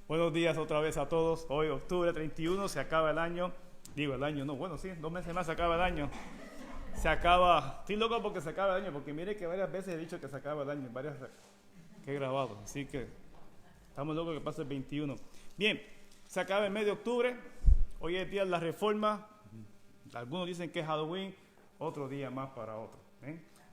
Buenos días otra vez a todos. Hoy, octubre 31, se acaba el año. Digo, el año, no, bueno, sí, 2 meses más se acaba el año. Se acaba. Estoy loco porque se acaba el año, porque mire que varias veces he dicho que se acaba el año, varias que he grabado. Así que estamos locos que pase el 21. Bien, se acaba el mes de octubre. Hoy es día de la reforma. Algunos dicen que es Halloween, otro día más para otro.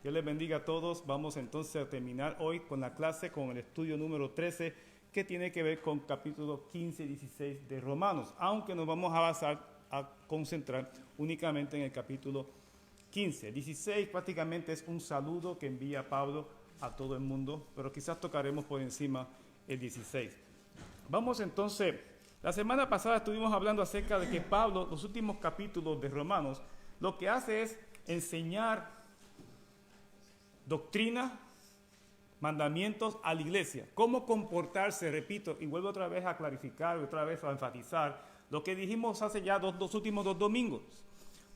Dios les bendiga a todos. Vamos entonces a terminar hoy con la clase, con el estudio número 13, que tiene que ver con capítulos 15 y 16 de Romanos, aunque nos vamos a concentrar únicamente en el capítulo 15. 16 prácticamente es un saludo que envía Pablo a todo el mundo, pero quizás tocaremos por encima el 16. Vamos entonces, la semana pasada estuvimos hablando acerca de que Pablo, los últimos capítulos de Romanos, lo que hace es enseñar doctrina, mandamientos a la iglesia, cómo comportarse, repito, y vuelvo otra vez a clarificar, otra vez a enfatizar lo que dijimos hace ya los últimos 2 domingos.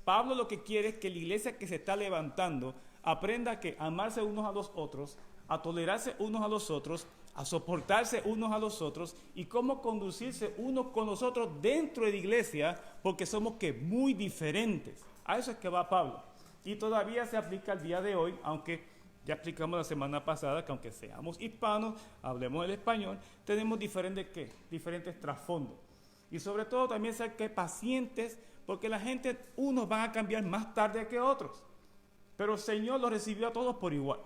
Pablo lo que quiere es que la iglesia que se está levantando aprenda a amarse unos a los otros, a tolerarse unos a los otros, a soportarse unos a los otros y cómo conducirse unos con los otros dentro de la iglesia, porque somos muy diferentes. A eso es que va Pablo. Y todavía se aplica al día de hoy, aunque ya explicamos la semana pasada que aunque seamos hispanos, hablemos el español, tenemos diferentes trasfondos. Y sobre todo también ser que pacientes, porque la gente, unos van a cambiar más tarde que otros. Pero el Señor los recibió a todos por igual.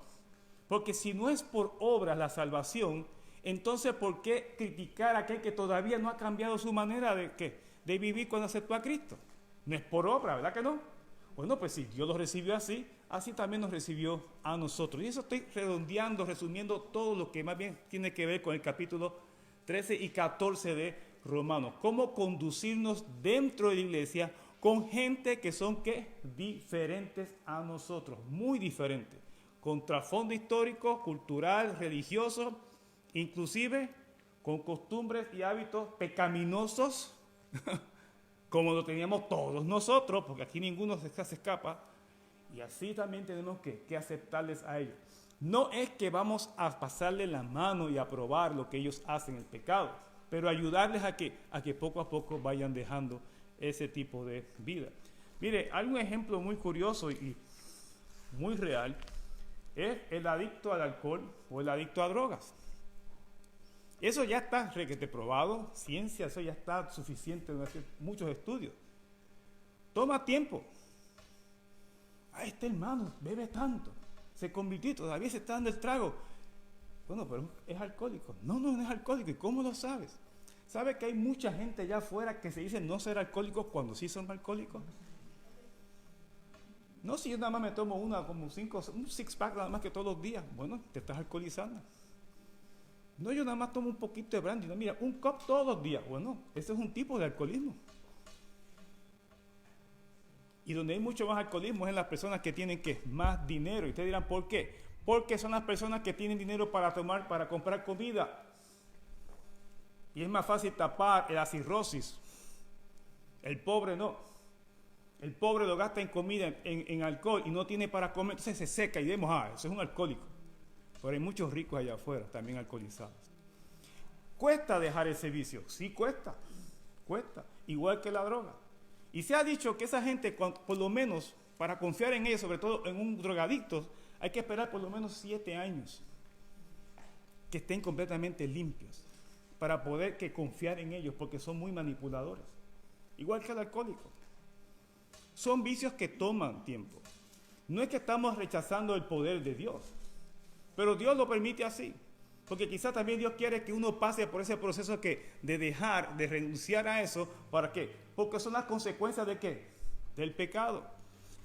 Porque si no es por obras la salvación, entonces ¿por qué criticar a aquel que todavía no ha cambiado su manera de vivir cuando aceptó a Cristo? No es por obra, ¿verdad que no? Bueno, pues si Dios los recibió así, así también nos recibió a nosotros. Y eso estoy redondeando, resumiendo todo lo que más bien tiene que ver con el capítulo 13 y 14 de Romanos. Cómo conducirnos dentro de la iglesia con gente que son diferentes a nosotros, muy diferentes. Con trasfondo histórico, cultural, religioso, inclusive con costumbres y hábitos pecaminosos, como lo teníamos todos nosotros, porque aquí ninguno se escapa, y así también tenemos que aceptarles a ellos. No es que vamos a pasarle la mano y aprobar lo que ellos hacen, el pecado, pero ayudarles a que poco a poco vayan dejando ese tipo de vida. Mire, hay un ejemplo muy curioso y muy real, es el adicto al alcohol o el adicto a drogas. Eso ya está requete probado, ciencia, eso ya está suficiente en hacer muchos estudios. Toma tiempo. Este hermano bebe tanto, se convirtió y todavía se está dando el trago. Bueno, pero es alcohólico. No es alcohólico. ¿Y cómo lo sabes? ¿Sabe que hay mucha gente allá afuera que se dice no ser alcohólicos cuando sí son alcohólicos? No, si yo nada más me tomo un 6-pack nada más que todos los días. Bueno, te estás alcoholizando. No, yo nada más tomo un poquito de brandy. No, mira, un cup todos los días. Bueno, ese es un tipo de alcoholismo. Y donde hay mucho más alcoholismo es en las personas que tienen más dinero. Y ustedes dirán, ¿por qué? Porque son las personas que tienen dinero para comprar comida. Y es más fácil tapar la cirrosis. El pobre no. El pobre lo gasta en comida, en alcohol y no tiene para comer. Entonces se seca y vemos, eso es un alcohólico. Pero hay muchos ricos allá afuera, también alcoholizados. ¿Cuesta dejar ese vicio? Sí, cuesta. Igual que la droga. Y se ha dicho que esa gente, por lo menos, para confiar en ellos, sobre todo en un drogadicto, hay que esperar por lo menos 7 años que estén completamente limpios para poder confiar en ellos, porque son muy manipuladores. Igual que el alcohólico. Son vicios que toman tiempo. No es que estamos rechazando el poder de Dios. Pero Dios lo permite así, porque quizás también Dios quiere que uno pase por ese proceso de dejar, de renunciar a eso. ¿Para qué? Porque son las consecuencias ¿de qué? Del pecado.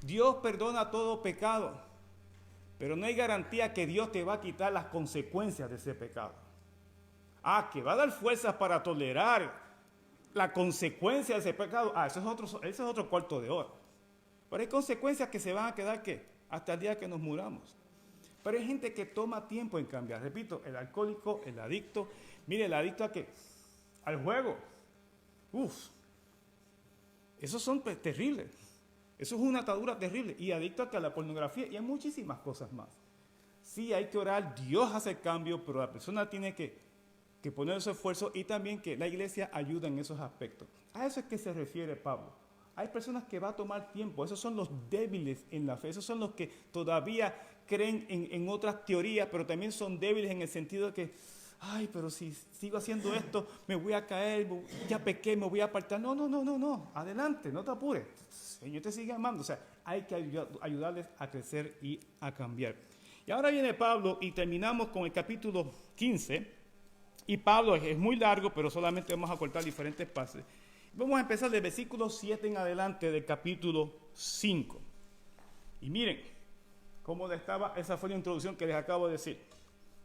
Dios perdona todo pecado, pero no hay garantía que Dios te va a quitar las consecuencias de ese pecado. Que va a dar fuerzas para tolerar la consecuencia de ese pecado. Ese es otro cuarto de hora. Pero hay consecuencias que se van a quedar hasta el día que nos muramos. Pero hay gente que toma tiempo en cambiar. Repito, el alcohólico, el adicto. Mire, el adicto al juego. Esos son terribles. Eso es una atadura terrible. Y adicto a la pornografía y a muchísimas cosas más. Sí, hay que orar. Dios hace el cambio, pero la persona tiene que que poner su esfuerzo y también que la iglesia ayuda en esos aspectos. A eso es que se refiere Pablo. Hay personas que va a tomar tiempo, esos son los débiles en la fe, esos son los que todavía creen en otras teorías, pero también son débiles en el sentido de que, ay, pero si sigo haciendo esto, me voy a caer, ya pequé, me voy a apartar. No, adelante, no te apures, el Señor te sigue amando. O sea, hay que ayudarles a crecer y a cambiar. Y ahora viene Pablo y terminamos con el capítulo 15. Y Pablo es muy largo, pero solamente vamos a cortar diferentes pases. Vamos a empezar del versículo 7 en adelante del capítulo 5. Y miren cómo estaba, esa fue la introducción que les acabo de decir.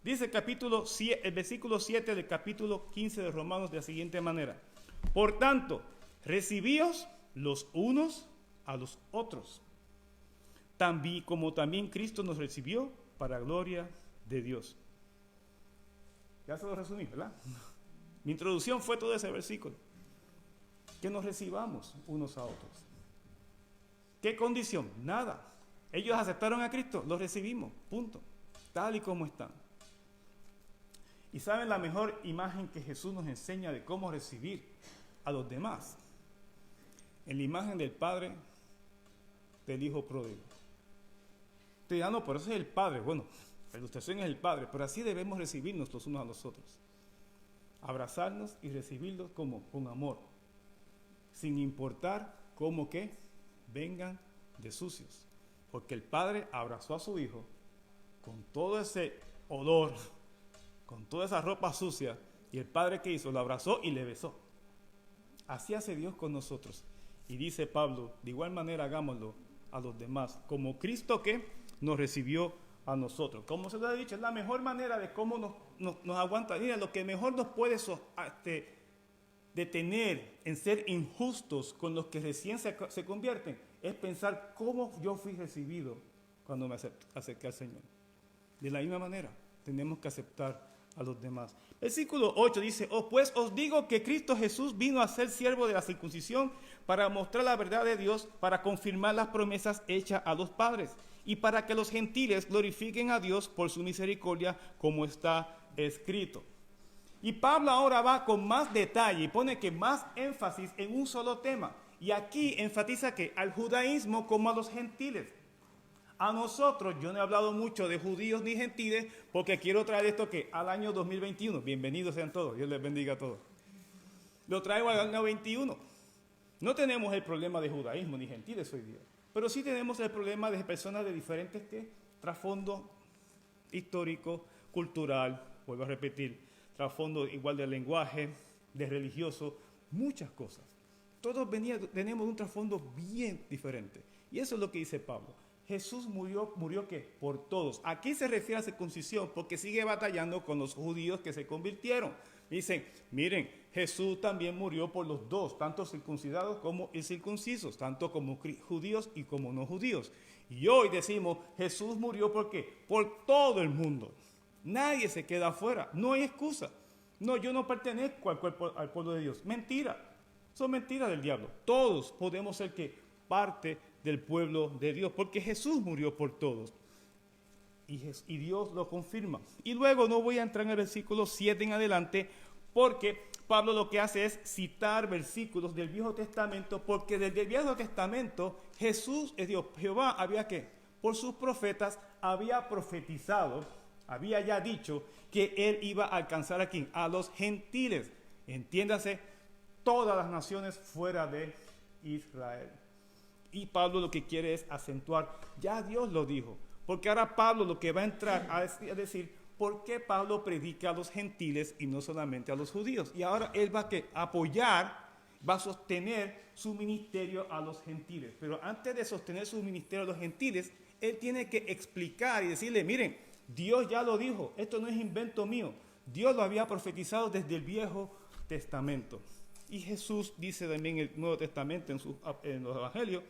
Dice el versículo 7 del capítulo 15 de Romanos de la siguiente manera. Por tanto, recibíos los unos a los otros, como también Cristo nos recibió para gloria de Dios. Ya se lo resumí, ¿verdad? Mi introducción fue todo ese versículo. Que nos recibamos unos a otros. ¿Qué condición? Nada. Ellos aceptaron a Cristo, los recibimos, punto. Tal y como están. Y saben la mejor imagen que Jesús nos enseña de cómo recibir a los demás. En la imagen del Padre, del Hijo pródigo. Te dirán, no, pero ese es el Padre. Bueno, la ilustración es el Padre, pero así debemos recibirnos los unos a los otros. Abrazarnos y recibirlos como con amor, sin importar cómo que vengan de sucios. Porque el Padre abrazó a su Hijo con todo ese olor, con toda esa ropa sucia, y el Padre que hizo, lo abrazó y le besó. Así hace Dios con nosotros. Y dice Pablo, de igual manera hagámoslo a los demás, como Cristo que nos recibió a nosotros. Como se lo he dicho, es la mejor manera de cómo nos aguanta. Mira, lo que mejor nos puede detener en ser injustos con los que recién se convierten es pensar cómo yo fui recibido cuando me acerqué al Señor. De la misma manera, tenemos que aceptar a los demás. Versículo 8 dice, pues os digo que Cristo Jesús vino a ser siervo de la circuncisión para mostrar la verdad de Dios, para confirmar las promesas hechas a los padres y para que los gentiles glorifiquen a Dios por su misericordia, como está escrito. Y Pablo ahora va con más detalle y pone que más énfasis en un solo tema. Y aquí enfatiza que al judaísmo como a los gentiles. A nosotros, yo no he hablado mucho de judíos ni gentiles porque quiero traer esto que al año 2021. Bienvenidos sean todos, Dios les bendiga a todos. Lo traigo al año 21. No tenemos el problema de judaísmo ni gentiles hoy día, pero sí tenemos el problema de personas de diferentes trasfondo histórico, cultural, vuelvo a repetir, trasfondo igual de lenguaje, de religioso, muchas cosas. Todos tenemos un trasfondo bien diferente. Y eso es lo que dice Pablo. Jesús murió ¿qué? Por todos. Aquí se refiere a circuncisión porque sigue batallando con los judíos que se convirtieron. Dicen, miren, Jesús también murió por los dos, tanto circuncidados como incircuncisos, tanto como judíos y como no judíos. Y hoy decimos, Jesús murió ¿por qué? Por todo el mundo. Nadie se queda afuera, no hay excusa. No, yo no pertenezco al pueblo de Dios. Mentira, son mentiras del diablo. Todos podemos ser parte del pueblo de Dios, porque Jesús murió por todos. Y Dios lo confirma. Y luego no voy a entrar en el versículo 7 en adelante, porque Pablo lo que hace es citar versículos del Viejo Testamento, porque desde el Viejo Testamento Jehová había por sus profetas había profetizado, había ya dicho que él iba a alcanzar a ¿quién? A los gentiles, entiéndase, todas las naciones fuera de Israel. Y Pablo lo que quiere es acentuar, ya Dios lo dijo, porque ahora Pablo lo que va a entrar a decir, ¿por qué Pablo predica a los gentiles y no solamente a los judíos? Y ahora él va a apoyar, va a sostener su ministerio a los gentiles. Pero antes de sostener su ministerio a los gentiles, él tiene que explicar y decirle, miren, Dios ya lo dijo, esto no es invento mío. Dios lo había profetizado desde el Viejo Testamento. Y Jesús dice también en el Nuevo Testamento, en los Evangelios,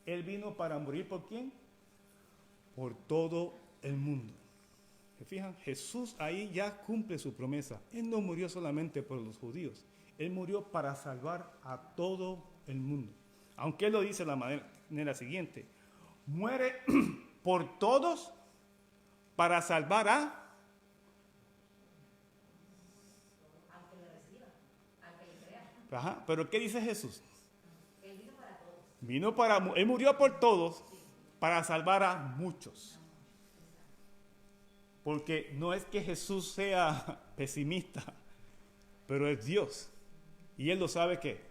Él vino para morir ¿por quién? Por todo el mundo. ¿Se fijan? Jesús ahí ya cumple su promesa. Él no murió solamente por los judíos. Él murió para salvar a todo el mundo. Aunque Él lo dice de la manera siguiente. Muere por todos para salvar Ajá, pero ¿qué dice Jesús? Él murió por todos para salvar a muchos. Porque no es que Jesús sea pesimista, pero es Dios. Y Él lo sabe que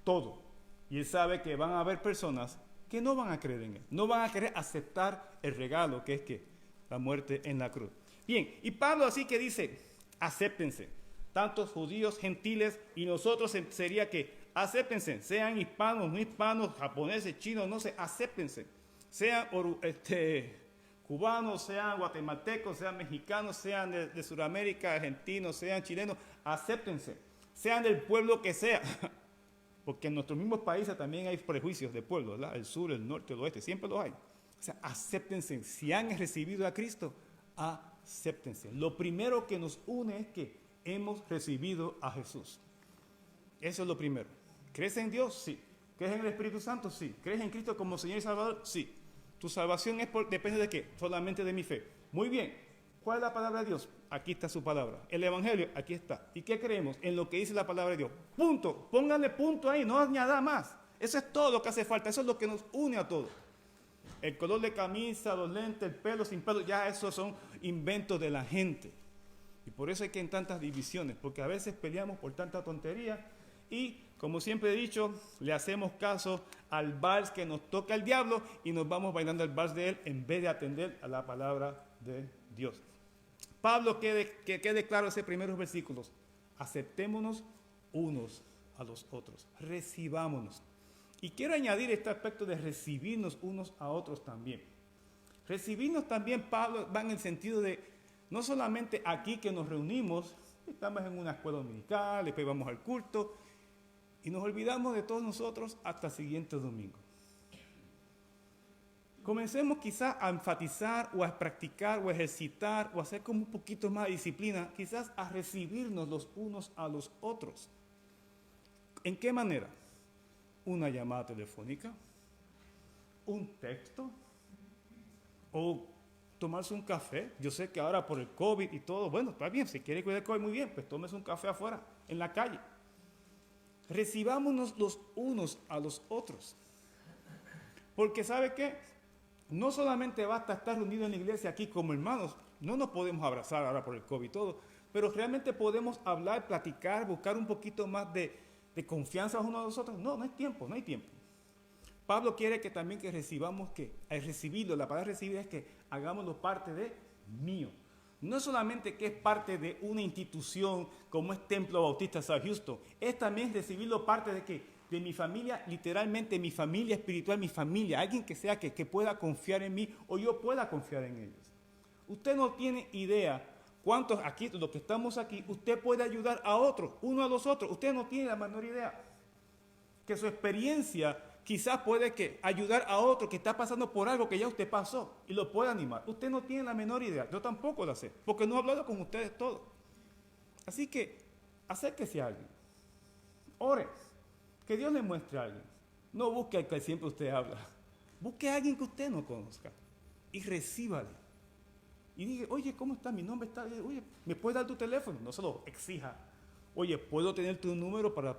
todo. Y Él sabe que van a haber personas que no van a creer en Él. No van a querer aceptar el regalo que es que la muerte en la cruz. Bien, y Pablo así que dice, acéptense. Tantos judíos, gentiles, y nosotros sería que acéptense. Sean hispanos, no hispanos, japoneses, chinos, no sé, acéptense. Sean cubanos, sean guatemaltecos, sean mexicanos, sean de Sudamérica, argentinos, sean chilenos, acéptense. Sean del pueblo que sea. Porque en nuestros mismos países también hay prejuicios de pueblo, ¿verdad? El sur, el norte, el oeste, siempre los hay. O sea, acéptense. Si han recibido a Cristo, acéptense. Lo primero que nos une es que hemos recibido a Jesús. Eso es lo primero. ¿Crees en Dios? Sí. ¿Crees en el Espíritu Santo? Sí. ¿Crees en Cristo como Señor y Salvador? Sí. ¿Tu salvación depende de qué? Solamente de mi fe. Muy bien. ¿Cuál es la palabra de Dios? Aquí está su palabra. El Evangelio, aquí está. ¿Y qué creemos? En lo que dice la palabra de Dios. Punto. Pónganle punto ahí, no añada más. Eso es todo lo que hace falta. Eso es lo que nos une a todos. El color de camisa, los lentes, el pelo sin pelo, ya esos son inventos de la gente. Y por eso hay que en tantas divisiones, porque a veces peleamos por tanta tontería y, como siempre he dicho, le hacemos caso al vals que nos toca el diablo y nos vamos bailando el vals de él en vez de atender a la palabra de Dios. Pablo, que quede claro ese primeros versículos. Aceptémonos unos a los otros. Recibámonos. Y quiero añadir este aspecto de recibirnos unos a otros también. Recibirnos también, Pablo, va en el sentido de no solamente aquí que nos reunimos, estamos en una escuela dominical, después vamos al culto y nos olvidamos de todos nosotros hasta el siguiente domingo. Comencemos quizás a enfatizar o a practicar o a ejercitar o a hacer como un poquito más de disciplina, quizás a recibirnos los unos a los otros. ¿En qué manera? Una llamada telefónica, un texto o tomarse un café. Yo sé que ahora por el COVID y todo, bueno, está bien, si quiere cuidar el COVID muy bien, pues tómese un café afuera, en la calle. Recibámonos los unos a los otros. Porque ¿sabe qué? No solamente basta estar reunidos en la iglesia aquí como hermanos, no nos podemos abrazar ahora por el COVID y todo, pero realmente podemos hablar, platicar, buscar un poquito más de confianza unos a los otros. No hay tiempo, no hay tiempo. Pablo quiere que también que recibamos, que al recibirlo, la palabra recibir es que hagámoslo parte de mío. No solamente que es parte de una institución como es Templo Bautista South Houston, es también recibirlo parte de que de mi familia, literalmente mi familia espiritual, mi familia, alguien que sea que pueda confiar en mí o yo pueda confiar en ellos. Usted no tiene idea cuántos aquí, los que estamos aquí, usted puede ayudar a otros, uno a los otros. Usted no tiene la menor idea que su experiencia quizás puede que ayudar a otro que está pasando por algo que ya usted pasó y lo puede animar. Usted no tiene la menor idea, yo tampoco la sé, porque no he hablado con ustedes todos. Así que acérquese a alguien, ore, que Dios le muestre a alguien. No busque al que siempre usted habla, busque a alguien que usted no conozca y recíbale. Y diga, oye, ¿cómo está? Mi nombre está bien. Oye, ¿me puedes dar tu teléfono? No se lo exija. Oye, ¿puedo tener tu número para...?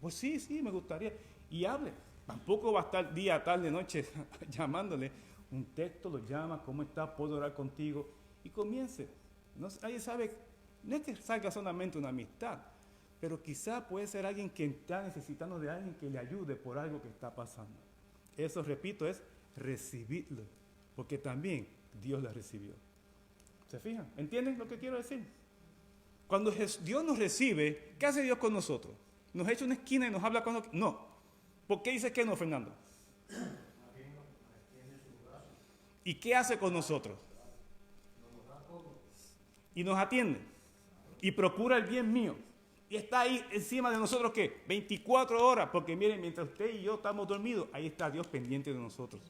Pues sí, me gustaría. Y hable. Tampoco va a estar día, tarde, noche llamándole. Un texto lo llama, ¿cómo está? ¿Puedo orar contigo? Y comience. Nadie sabe, no es que salga solamente una amistad, pero quizá puede ser alguien que está necesitando de alguien que le ayude por algo que está pasando. Eso, repito, es recibirlo, porque también Dios la recibió. ¿Se fijan? ¿Entienden lo que quiero decir? Cuando Dios nos recibe, ¿qué hace Dios con nosotros? ¿Nos echa una esquina y nos habla con nosotros? No. ¿Por qué dice que no, Fernando? ¿Y qué hace con nosotros? Y nos atiende. Y procura el bien mío. Y está ahí encima de nosotros, ¿qué? 24 horas. Porque miren, mientras usted y yo estamos dormidos, ahí está Dios pendiente de nosotros.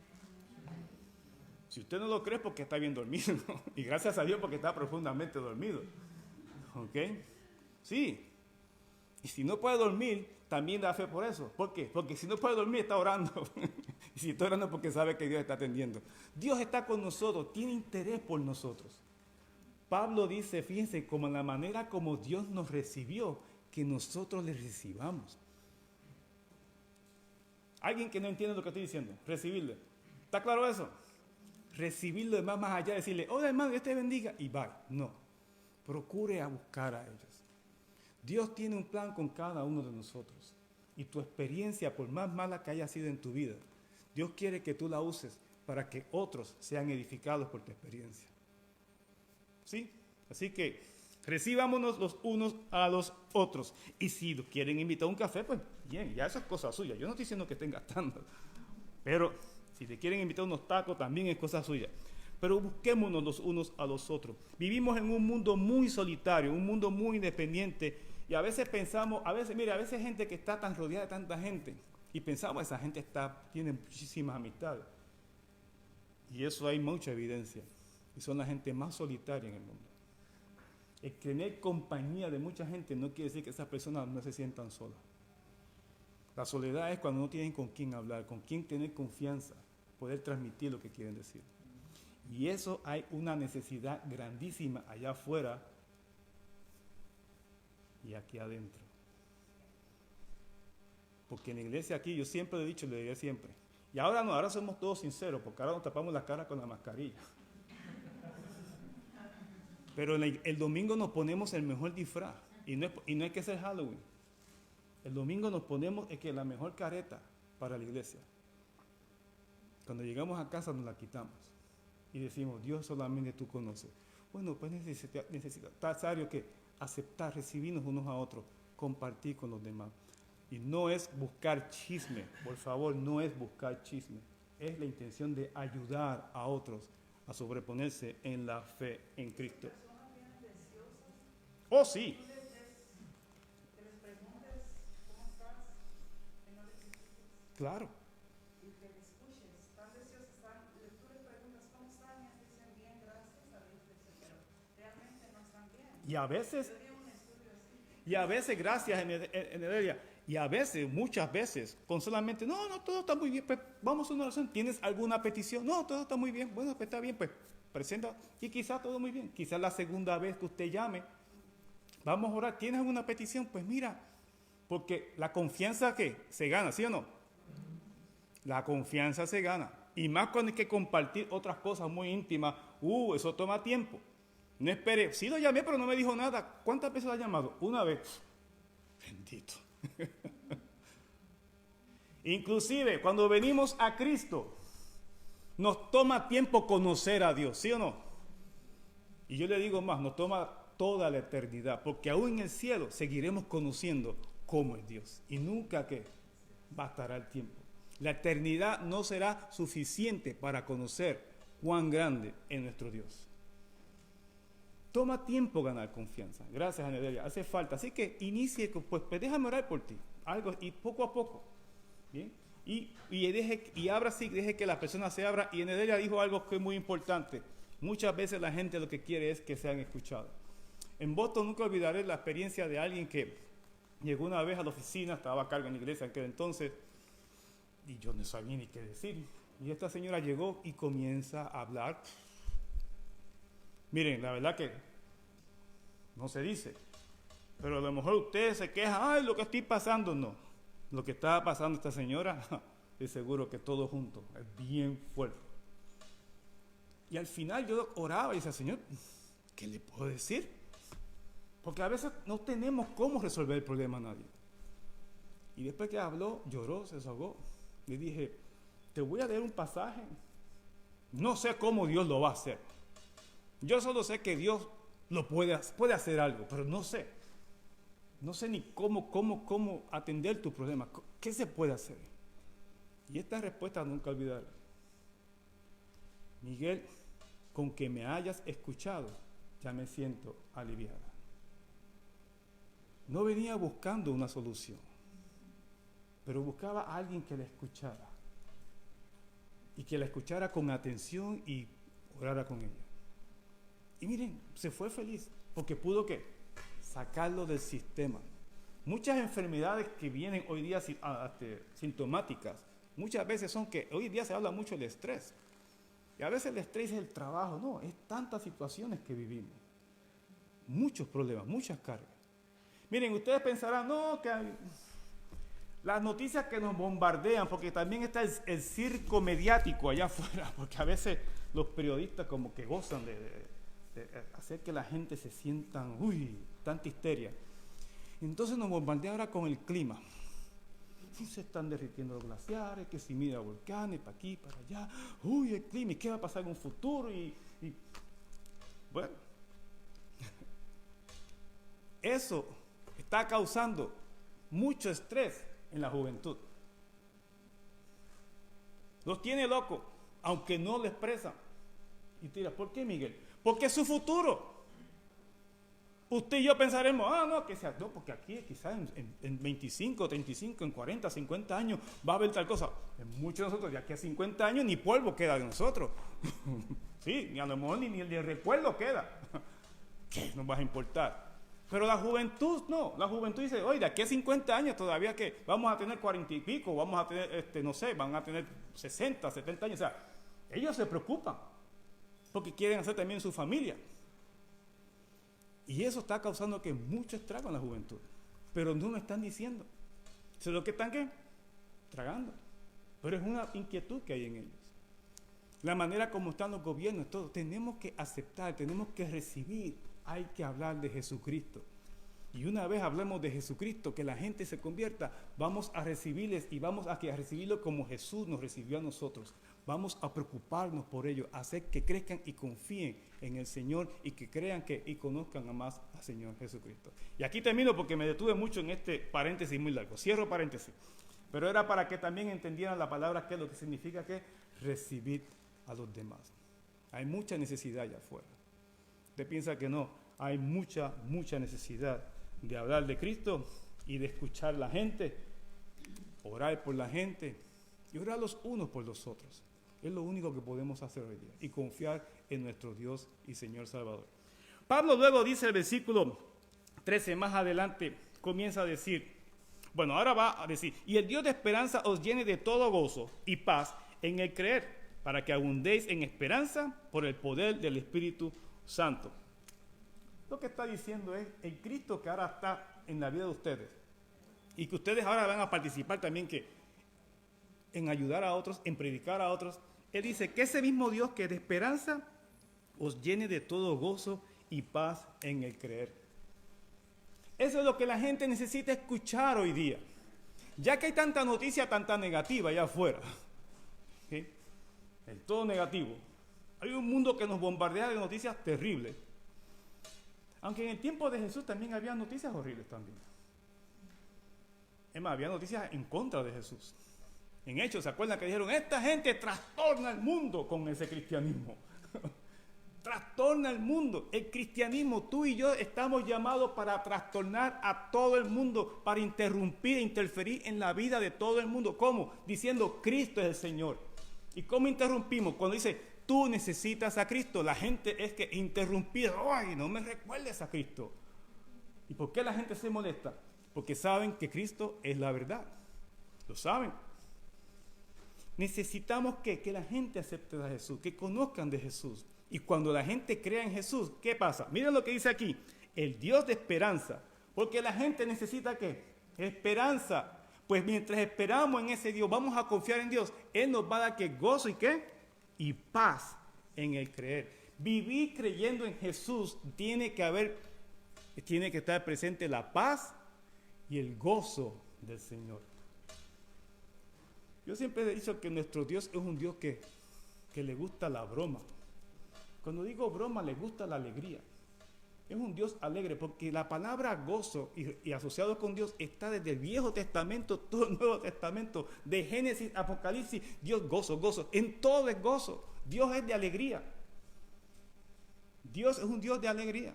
Si usted no lo cree, porque está bien dormido, ¿no? Y gracias a Dios porque está profundamente dormido. ¿Ok? Sí. Y si no puede dormir, también da fe por eso. ¿Por qué? Porque si no puede dormir, está orando. Y si está orando, porque sabe que Dios está atendiendo. Dios está con nosotros, tiene interés por nosotros. Pablo dice, fíjense, como en la manera como Dios nos recibió, que nosotros les recibamos. Alguien que no entiende lo que estoy diciendo, recibirle. ¿Está claro eso? Recibirlo es más allá de decirle, hola hermano, Dios te bendiga, y bye. No, procure a buscar a ellos. Dios tiene un plan con cada uno de nosotros. Y tu experiencia, por más mala que haya sido en tu vida, Dios quiere que tú la uses para que otros sean edificados por tu experiencia. ¿Sí? Así que recibámonos los unos a los otros. Y si los quieren invitar a un café, pues bien, ya eso es cosa suya. Yo no estoy diciendo que estén gastando. Pero si te quieren invitar a unos tacos, también es cosa suya. Pero busquémonos los unos a los otros. Vivimos en un mundo muy solitario, un mundo muy independiente. Y a veces pensamos, a veces hay gente que está tan rodeada de tanta gente. Y pensamos, esa gente tiene muchísimas amistades. Y eso hay mucha evidencia. Y son la gente más solitaria en el mundo. El tener compañía de mucha gente no quiere decir que esas personas no se sientan solas. La soledad es cuando no tienen con quién hablar, con quién tener confianza, poder transmitir lo que quieren decir. Y eso hay una necesidad grandísima allá afuera y aquí adentro. Porque en la iglesia aquí, yo siempre lo he dicho, lo diré siempre. Y ahora no, ahora somos todos sinceros, porque ahora nos tapamos la cara con la mascarilla. Pero el domingo nos ponemos el mejor disfraz. Y no hay que ser Halloween. El domingo nos ponemos la mejor careta para la iglesia. Cuando llegamos a casa nos la quitamos. Y decimos, Dios solamente tú conoces. Bueno, pues necesita necesario que aceptar, recibirnos unos a otros, compartir con los demás. Y no es buscar chisme, por favor, no es buscar chisme. Es la intención de ayudar a otros a sobreponerse en la fe en Cristo. Oh, sí. Claro. Y a veces, gracias, Enelia, y a veces, muchas veces, con solamente, no, todo está muy bien, pues vamos a una oración, ¿tienes alguna petición? No, todo está muy bien, bueno, pues está bien, pues presenta, y quizás todo muy bien, quizás la segunda vez que usted llame, vamos a orar, ¿tienes alguna petición? Pues mira, porque la confianza que se gana, ¿sí o no? La confianza se gana, y más cuando hay que compartir otras cosas muy íntimas, eso toma tiempo. No espere, sí lo llamé, pero no me dijo nada. ¿Cuántas veces lo ha llamado? Una vez. Bendito. Inclusive, cuando venimos a Cristo, nos toma tiempo conocer a Dios, ¿sí o no? Y yo le digo más, nos toma toda la eternidad, porque aún en el cielo seguiremos conociendo cómo es Dios. Y nunca que bastará el tiempo. La eternidad no será suficiente para conocer cuán grande es nuestro Dios. Toma tiempo ganar confianza. Gracias, Anedelia. Hace falta. Así que inicie, pues déjame orar por ti. Algo, y poco a poco. ¿Bien? Y abra sí, deje que la persona se abra. Y Anedelia dijo algo que es muy importante. Muchas veces la gente lo que quiere es que sean escuchados. En Boston nunca olvidaré la experiencia de alguien que llegó una vez a la oficina, estaba a cargo en la iglesia en aquel entonces, y yo no sabía ni qué decir. Y esta señora llegó y comienza a hablar. Miren, la verdad que no se dice, pero a lo mejor usted se queja, ay, lo que estoy pasando, no. Lo que estaba pasando esta señora, es seguro que todo junto, es bien fuerte. Y al final yo oraba y decía, Señor, ¿qué le puedo decir? Porque a veces no tenemos cómo resolver el problema a nadie. Y después que habló, lloró, se desahogó. Le dije, te voy a leer un pasaje. No sé cómo Dios lo va a hacer. Yo solo sé que Dios lo puede hacer algo, pero no sé. No sé ni cómo atender tu problema. ¿Qué se puede hacer? Y esta respuesta nunca olvidaré. Miguel, con que me hayas escuchado, ya me siento aliviada. No venía buscando una solución, pero buscaba a alguien que la escuchara. Y que la escuchara con atención y orara con ella. Y miren, se fue feliz, porque pudo ¿qué? Sacarlo del sistema. Muchas enfermedades que vienen hoy día sintomáticas, muchas veces son que hoy día se habla mucho del estrés. Y a veces el estrés es el trabajo, no, es tantas situaciones que vivimos. Muchos problemas, muchas cargas. Miren, ustedes pensarán, no, que las noticias que nos bombardean, porque también está el circo mediático allá afuera, porque a veces los periodistas como que gozan de hacer que la gente se sientan, tanta histeria. Entonces nos bombardean ahora con el clima. Si se están derritiendo los glaciares, que si mira volcanes, para aquí, para allá, el clima, ¿y qué va a pasar en un futuro? Bueno, eso está causando mucho estrés en la juventud. Los tiene locos, aunque no lo expresan. Y tú dirás, ¿por qué, Miguel? Porque es su futuro. Usted y yo pensaremos, no, porque aquí quizás en 25, 35, en 40, 50 años va a haber tal cosa. En muchos de nosotros, de aquí a 50 años, ni polvo queda de nosotros. Sí, ni a lo mejor ni el recuerdo queda. ¿Qué nos va a importar? Pero la juventud no, la juventud dice, oye, de aquí a 50 años todavía que vamos a tener 40 y pico, vamos a tener, no sé, van a tener 60, 70 años. O sea, ellos se preocupan porque quieren hacer también su familia. Y eso está causando que mucho estrago en la juventud. Pero no lo están diciendo. ¿Se lo que están qué? Tragando. Pero es una inquietud que hay en ellos. La manera como están los gobiernos, todo, tenemos que aceptar, tenemos que recibir. Hay que hablar de Jesucristo. Y una vez hablemos de Jesucristo, que la gente se convierta, vamos a recibirles y vamos a recibirlo como Jesús nos recibió a nosotros. Vamos a preocuparnos por ellos, hacer que crezcan y confíen en el Señor y que crean y conozcan a más al Señor Jesucristo. Y aquí termino porque me detuve mucho en este paréntesis muy largo. Cierro paréntesis. Pero era para que también entendieran la palabra que es lo que significa que recibir a los demás. Hay mucha necesidad allá afuera. Usted piensa que no, hay mucha necesidad de hablar de Cristo y de escuchar a la gente, orar por la gente y orar los unos por los otros. Es lo único que podemos hacer hoy día y confiar en nuestro Dios y Señor Salvador. Pablo luego dice el versículo 13, más adelante comienza a decir, bueno, ahora va a decir, y el Dios de esperanza os llene de todo gozo y paz en el creer, para que abundéis en esperanza por el poder del Espíritu Santo. Lo que está diciendo es el Cristo que ahora está en la vida de ustedes y que ustedes ahora van a participar también en ayudar a otros, en predicar a otros. Él dice que ese mismo Dios que de esperanza os llene de todo gozo y paz en el creer. Eso es lo que la gente necesita escuchar hoy día. Ya que hay tanta noticia, tanta negativa allá afuera. ¿Sí? Es todo negativo. Hay un mundo que nos bombardea de noticias terribles. Aunque en el tiempo de Jesús también había noticias horribles también. Es más, había noticias en contra de Jesús. En Hechos, ¿se acuerdan que dijeron? Esta gente trastorna el mundo con ese cristianismo. Trastorna el mundo. El cristianismo, tú y yo estamos llamados para trastornar a todo el mundo, para interrumpir e interferir en la vida de todo el mundo. ¿Cómo? Diciendo Cristo es el Señor. ¿Y cómo interrumpimos? Cuando dice, tú necesitas a Cristo, la gente es que interrumpir, ¡ay, no me recuerdes a Cristo! ¿Y por qué la gente se molesta? Porque saben que Cristo es la verdad. Lo saben. Necesitamos que la gente acepte a Jesús, que conozcan de Jesús. Y cuando la gente crea en Jesús, ¿qué pasa? Miren lo que dice aquí, el Dios de esperanza. Porque la gente necesita ¿qué? Esperanza. Pues mientras esperamos en ese Dios, vamos a confiar en Dios. Él nos va a dar ¿qué? Gozo y ¿qué? Y paz en el creer. Vivir creyendo en Jesús tiene que estar presente la paz y el gozo del Señor. Yo siempre he dicho que nuestro Dios es un Dios que le gusta la broma. Cuando digo broma, le gusta la alegría. Es un Dios alegre porque la palabra gozo y asociado con Dios está desde el Viejo Testamento, todo el Nuevo Testamento, de Génesis, Apocalipsis. Dios gozo, en todo es gozo. Dios es de alegría. Dios es un Dios de alegría.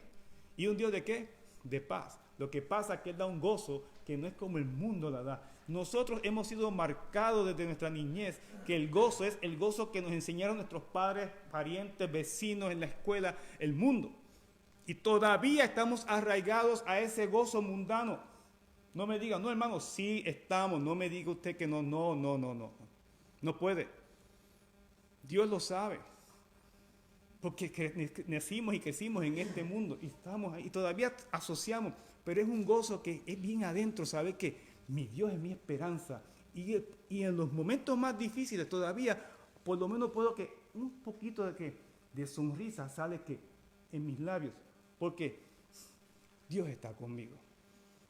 ¿Y un Dios de qué? De paz. Lo que pasa es que Él da un gozo que no es como el mundo la da. Nosotros hemos sido marcados desde nuestra niñez que el gozo es el gozo que nos enseñaron nuestros padres, parientes, vecinos en la escuela, el mundo. Y todavía estamos arraigados a ese gozo mundano. No me diga, no hermano, sí estamos. No me diga usted que no. No puede. Dios lo sabe. Porque nacimos y crecimos en este mundo y estamos ahí. Y todavía asociamos. pero es un gozo que es bien adentro, saber que mi Dios es mi esperanza. Y en los momentos más difíciles todavía, por lo menos puedo que un poquito de sonrisa sale que en mis labios, porque Dios está conmigo.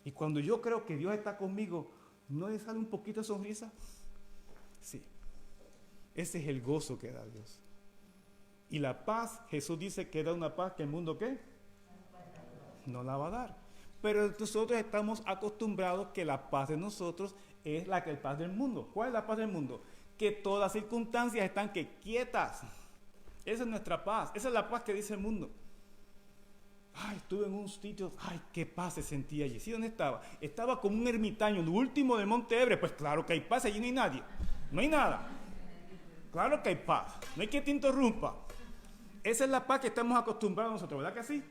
Y cuando yo creo que Dios está conmigo, ¿no le sale un poquito de sonrisa? Sí. Ese es el gozo que da Dios. Y la paz, Jesús dice que da una paz que el mundo, ¿qué? No la va a dar. Pero nosotros estamos acostumbrados que la paz de nosotros es la que el paz del mundo. ¿Cuál es la paz del mundo? Que todas las circunstancias están quietas. Esa es nuestra paz. Esa es la paz que dice el mundo. Ay, estuve en un sitio, ay, qué paz se sentía allí. ¿Sí? ¿Dónde estaba? Estaba como un ermitaño, lo último del Monte Everest. Pues claro que hay paz, allí no hay nadie. No hay nada. Claro que hay paz. No hay que te interrumpa. Esa es la paz que estamos acostumbrados nosotros, ¿verdad que sí?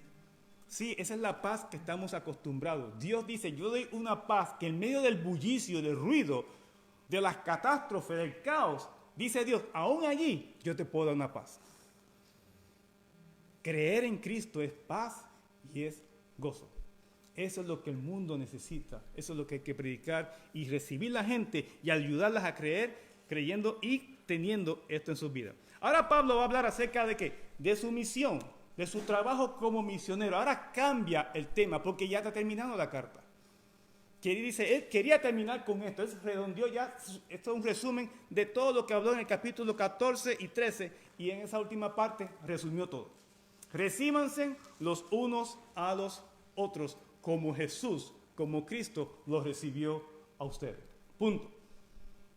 Sí, esa es la paz que estamos acostumbrados. Dios dice, yo doy una paz que en medio del bullicio, del ruido, de las catástrofes, del caos, dice Dios, aún allí yo te puedo dar una paz. Creer en Cristo es paz y es gozo. Eso es lo que el mundo necesita. Eso es lo que hay que predicar y recibir la gente y ayudarlas a creer, creyendo y teniendo esto en sus vidas. Ahora Pablo va a hablar acerca de ¿qué? De su misión, de su trabajo como misionero. Ahora cambia el tema porque ya está terminando la carta. Dice, él quería terminar con esto. Él redondeó ya, esto es un resumen de todo lo que habló en el capítulo 14 y 13 y en esa última parte resumió todo. Recíbanse los unos a los otros como Jesús, como Cristo los recibió a ustedes. Punto.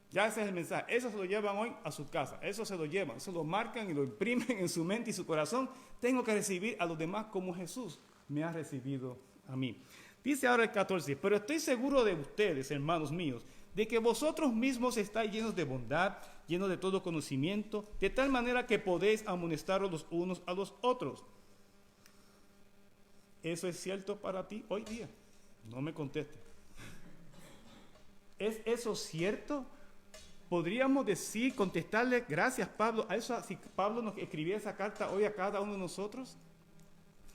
Ya ese es el mensaje. Eso se lo llevan hoy a su casa. Eso se lo llevan. Eso lo marcan y lo imprimen en su mente y su corazón. Tengo que recibir a los demás como Jesús me ha recibido a mí. Dice ahora el 14. Pero estoy seguro de ustedes, hermanos míos, de que vosotros mismos estáis llenos de bondad, llenos de todo conocimiento, de tal manera que podéis amonestaros los unos a los otros. ¿Eso es cierto para ti hoy día? No me conteste. ¿Es eso cierto? Podríamos decir, contestarle, gracias Pablo, a eso, si Pablo nos escribía esa carta hoy a cada uno de nosotros.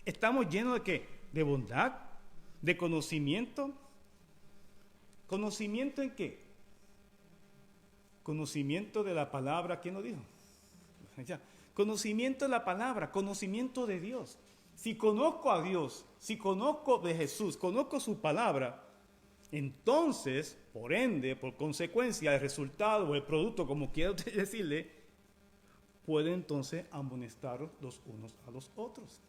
¿Estamos llenos de qué? ¿De bondad? ¿De conocimiento? ¿Conocimiento en qué? Conocimiento de la palabra, ¿quién lo dijo? Ya. Conocimiento de la palabra, conocimiento de Dios. Si conozco a Dios, si conozco de Jesús, conozco su palabra, entonces, por ende, por consecuencia, el resultado o el producto, como quiera usted decirle, puede entonces amonestaros los unos a los otros.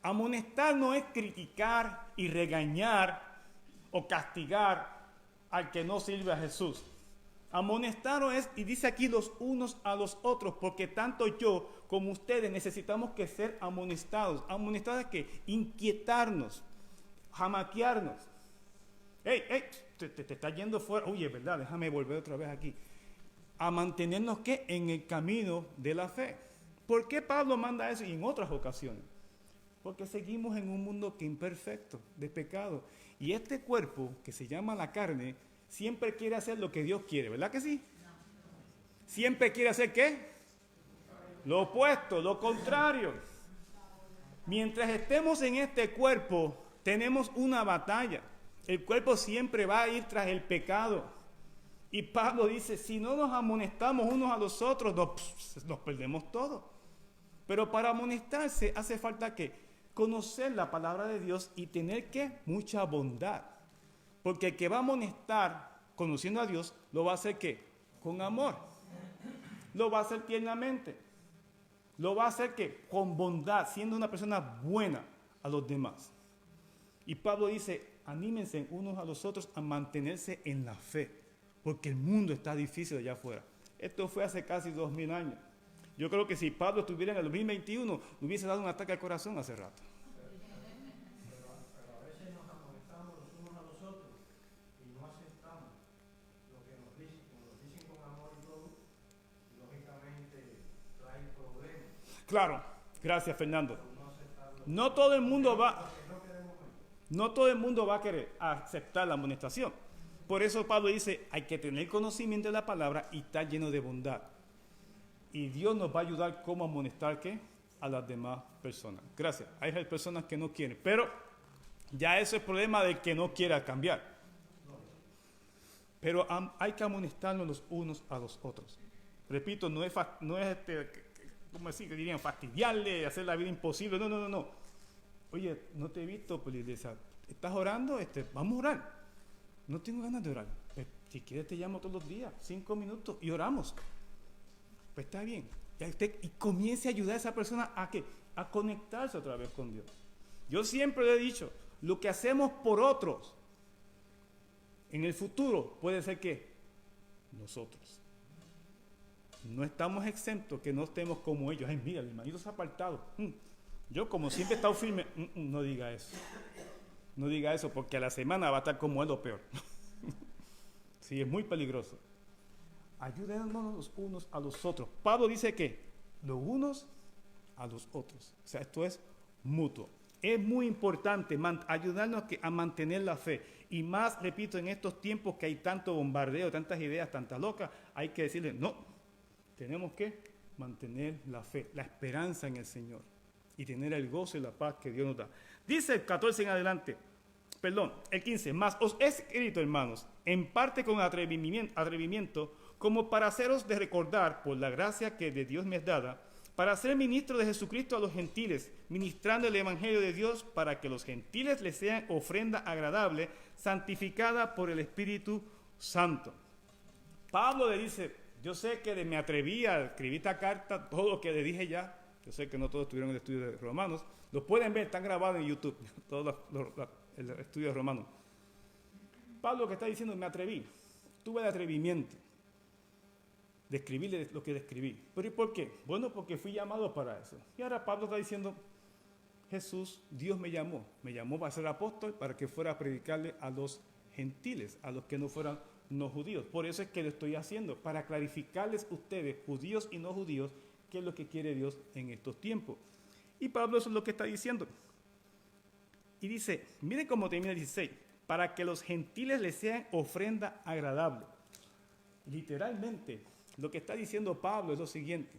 Amonestar no es criticar y regañar o castigar al que no sirve a Jesús. Amonestaros es, y dice aquí, los unos a los otros, porque tanto yo como ustedes necesitamos que ser amonestados. ¿Amonestados es qué? Inquietarnos, jamaquearnos. Hey, te está yendo fuera. Oye, ¿verdad? Déjame volver otra vez aquí. A mantenernos, ¿qué? En el camino de la fe. ¿Por qué Pablo manda eso? Y en otras ocasiones. Porque seguimos en un mundo que imperfecto, de pecado. Y este cuerpo, que se llama la carne, siempre quiere hacer lo que Dios quiere, ¿verdad que sí? Siempre quiere hacer ¿qué? Lo opuesto, lo contrario. Mientras estemos en este cuerpo, tenemos una batalla. El cuerpo siempre va a ir tras el pecado. Y Pablo dice, si no nos amonestamos unos a los otros, nos perdemos todo. Pero para amonestarse hace falta que conocer la palabra de Dios y tener que mucha bondad. Porque el que va a amonestar conociendo a Dios, lo va a hacer ¿qué? Con amor. Lo va a hacer tiernamente. Lo va a hacer ¿qué? Con bondad, siendo una persona buena a los demás. Y Pablo dice, anímense unos a los otros a mantenerse en la fe, porque el mundo está difícil allá afuera. Esto fue hace casi 2000 años. Yo creo que si Pablo estuviera en el 2021, le hubiese dado un ataque al corazón hace rato. Pero a veces nos amonestamos los unos a los otros y no aceptamos lo que nos dicen con amor y todo, y lógicamente trae problemas. Claro, gracias Fernando. No todo el mundo va a querer aceptar la amonestación. Por eso Pablo dice, hay que tener conocimiento de la palabra y estar lleno de bondad. Y Dios nos va a ayudar cómo amonestar ¿qué? A las demás personas. Gracias. Hay personas que no quieren, pero Ya eso es problema del que no quiera cambiar. Pero hay que amonestarnos los unos a los otros. Repito, no es ¿cómo decir? Que dirían fastidiarle, hacer la vida imposible. No. Oye, no te he visto por la iglesia. ¿Estás orando? Vamos a orar. No tengo ganas de orar. Pues, si quieres te llamo todos los días, 5 minutos y oramos. Pues está bien. Y comience a ayudar a esa persona a ¿qué? A conectarse otra vez con Dios. Yo siempre le he dicho, lo que hacemos por otros, en el futuro puede ser que nosotros. No estamos exentos que no estemos como ellos. Ay, mira, el hermanito se ha apartado. Yo como siempre he estado firme. No diga eso. No diga eso porque a la semana va a estar como él o peor. Sí, es muy peligroso. Ayúdenos los unos a los otros. Pablo dice que los unos a los otros. O sea, esto es mutuo. Es muy importante ayudarnos a mantener la fe. Y más, repito, en estos tiempos que hay tanto bombardeo, tantas ideas, tantas locas, hay que decirle, no, tenemos que mantener la fe, la esperanza en el Señor y tener el gozo y la paz que Dios nos da. Dice el 14 en adelante, el 15, más os he escrito, hermanos, en parte con atrevimiento, como para haceros de recordar, por la gracia que de Dios me es dada, para ser ministro de Jesucristo a los gentiles, ministrando el evangelio de Dios para que los gentiles les sean ofrenda agradable, santificada por el Espíritu Santo. Pablo le dice, yo sé que me atreví a escribir esta carta, todo lo que le dije ya, yo sé que no todos estuvieron en el estudio de Romanos, los pueden ver, están grabados en YouTube, todos el estudio de Romanos. Pablo que está diciendo, me atreví, tuve el atrevimiento de escribirle lo que le escribí. ¿Pero y por qué? Bueno, porque fui llamado para eso. Y ahora Pablo está diciendo, Jesús, Dios me llamó para ser apóstol, para que fuera a predicarle a los gentiles, a los que no fueran no judíos. Por eso es que lo estoy haciendo, para clarificarles a ustedes, judíos y no judíos, qué es lo que quiere Dios en estos tiempos. Y Pablo eso es lo que está diciendo. Y dice, miren cómo termina el 16, para que los gentiles les sean ofrenda agradable. Literalmente, lo que está diciendo Pablo es lo siguiente.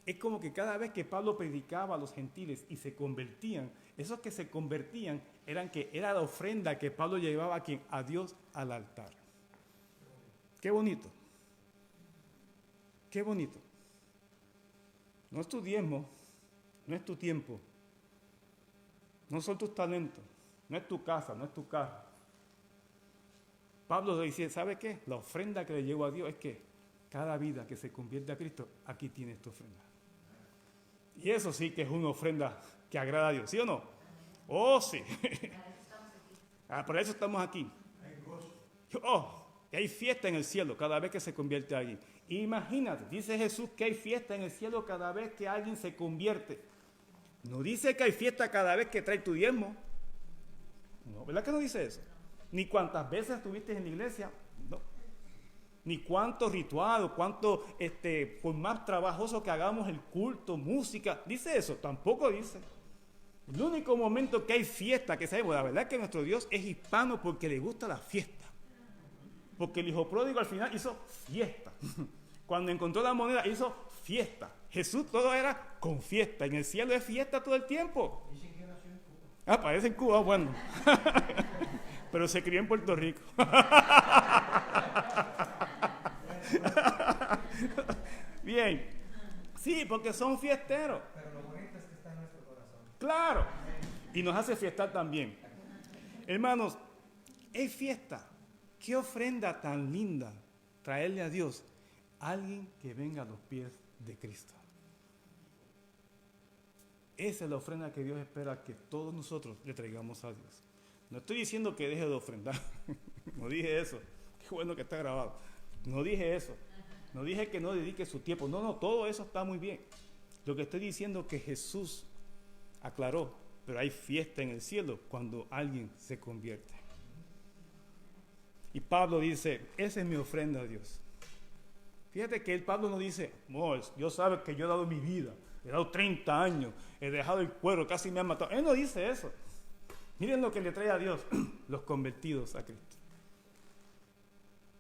Es como que cada vez que Pablo predicaba a los gentiles y se convertían, esos que se convertían era la ofrenda que Pablo llevaba a Dios al altar. Qué bonito. Qué bonito. No es tu diezmo, no es tu tiempo, no son tus talentos, no es tu casa, no es tu carro. Pablo dice, ¿sabe qué? La ofrenda que le llevo a Dios es que cada vida que se convierte a Cristo, aquí tienes tu ofrenda. Y eso sí que es una ofrenda que agrada a Dios, ¿sí o no? Oh, sí. Por eso estamos aquí. Que hay fiesta en el cielo cada vez que se convierte a alguien. Imagínate, dice Jesús que hay fiesta en el cielo cada vez que alguien se convierte. No dice que hay fiesta cada vez que trae tu diezmo. No, ¿verdad que no dice eso? Ni cuántas veces estuviste en la iglesia. No. Ni cuánto ritual, cuánto, por más trabajoso que hagamos el culto, música. ¿Dice eso? Tampoco dice. El único momento que hay fiesta, que sabemos, la verdad es que nuestro Dios es hispano porque le gusta la fiesta. Porque el hijo pródigo al final hizo fiesta. Cuando encontró la moneda hizo fiesta. Jesús todo era con fiesta. En el cielo es fiesta todo el tiempo. Dicen que nació en Cuba. Parece en Cuba, bueno. Pero se crió en Puerto Rico. Bien. Sí, porque son fiesteros. Pero lo bonito es que está en nuestro corazón. Claro. Y nos hace fiestar también. Hermanos, es fiesta. Qué ofrenda tan linda traerle a Dios a alguien que venga a los pies de Cristo. Esa es la ofrenda que Dios espera que todos nosotros le traigamos a Dios. No estoy diciendo que deje de ofrendar. No dije eso. Qué bueno que está grabado. No dije eso. No dije que no dedique su tiempo. No, todo eso está muy bien. Lo que estoy diciendo es que Jesús aclaró, pero hay fiesta en el cielo cuando alguien se convierte. Y Pablo dice, esa es mi ofrenda a Dios. Fíjate que Pablo no dice, Dios sabe que yo he dado mi vida, he dado 30 años, he dejado el cuero, casi me han matado. Él no dice eso. Miren lo que le trae a Dios, los convertidos a Cristo.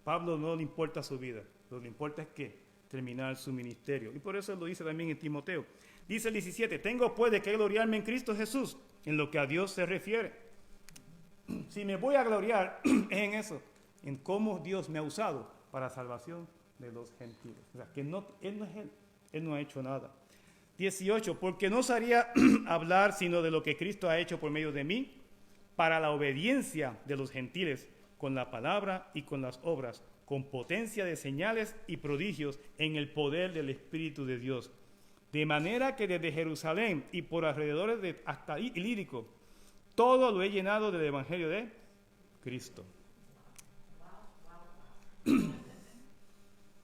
Pablo no le importa su vida, lo que le importa es que terminar su ministerio. Y por eso lo dice también en Timoteo. Dice el 17, tengo pues de qué gloriarme en Cristo Jesús, en lo que a Dios se refiere. Si me voy a gloriar es en eso, en cómo Dios me ha usado para salvación de los gentiles. O sea, que no, Él no es Él no ha hecho nada. 18, porque no osaría hablar sino de lo que Cristo ha hecho por medio de mí, para la obediencia de los gentiles, con la palabra y con las obras, con potencia de señales y prodigios en el poder del Espíritu de Dios. De manera que desde Jerusalén y por alrededores de hasta Ilírico, todo lo he llenado del Evangelio de Cristo.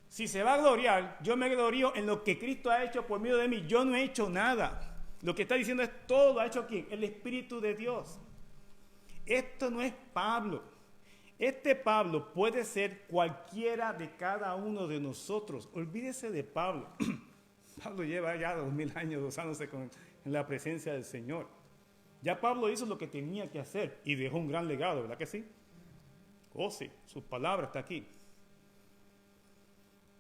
Si se va a gloriar, yo me glorío en lo que Cristo ha hecho por medio de mí. Yo no he hecho nada. Lo que está diciendo es todo lo ha hecho ¿quién? El Espíritu de Dios. Esto no es Pablo. Este Pablo puede ser cualquiera de cada uno de nosotros. Olvídese de Pablo. Pablo lleva ya 2000 años gozándose en la presencia del Señor. Ya Pablo hizo lo que tenía que hacer y dejó un gran legado, ¿verdad que sí? Oh sí, sus palabras están aquí.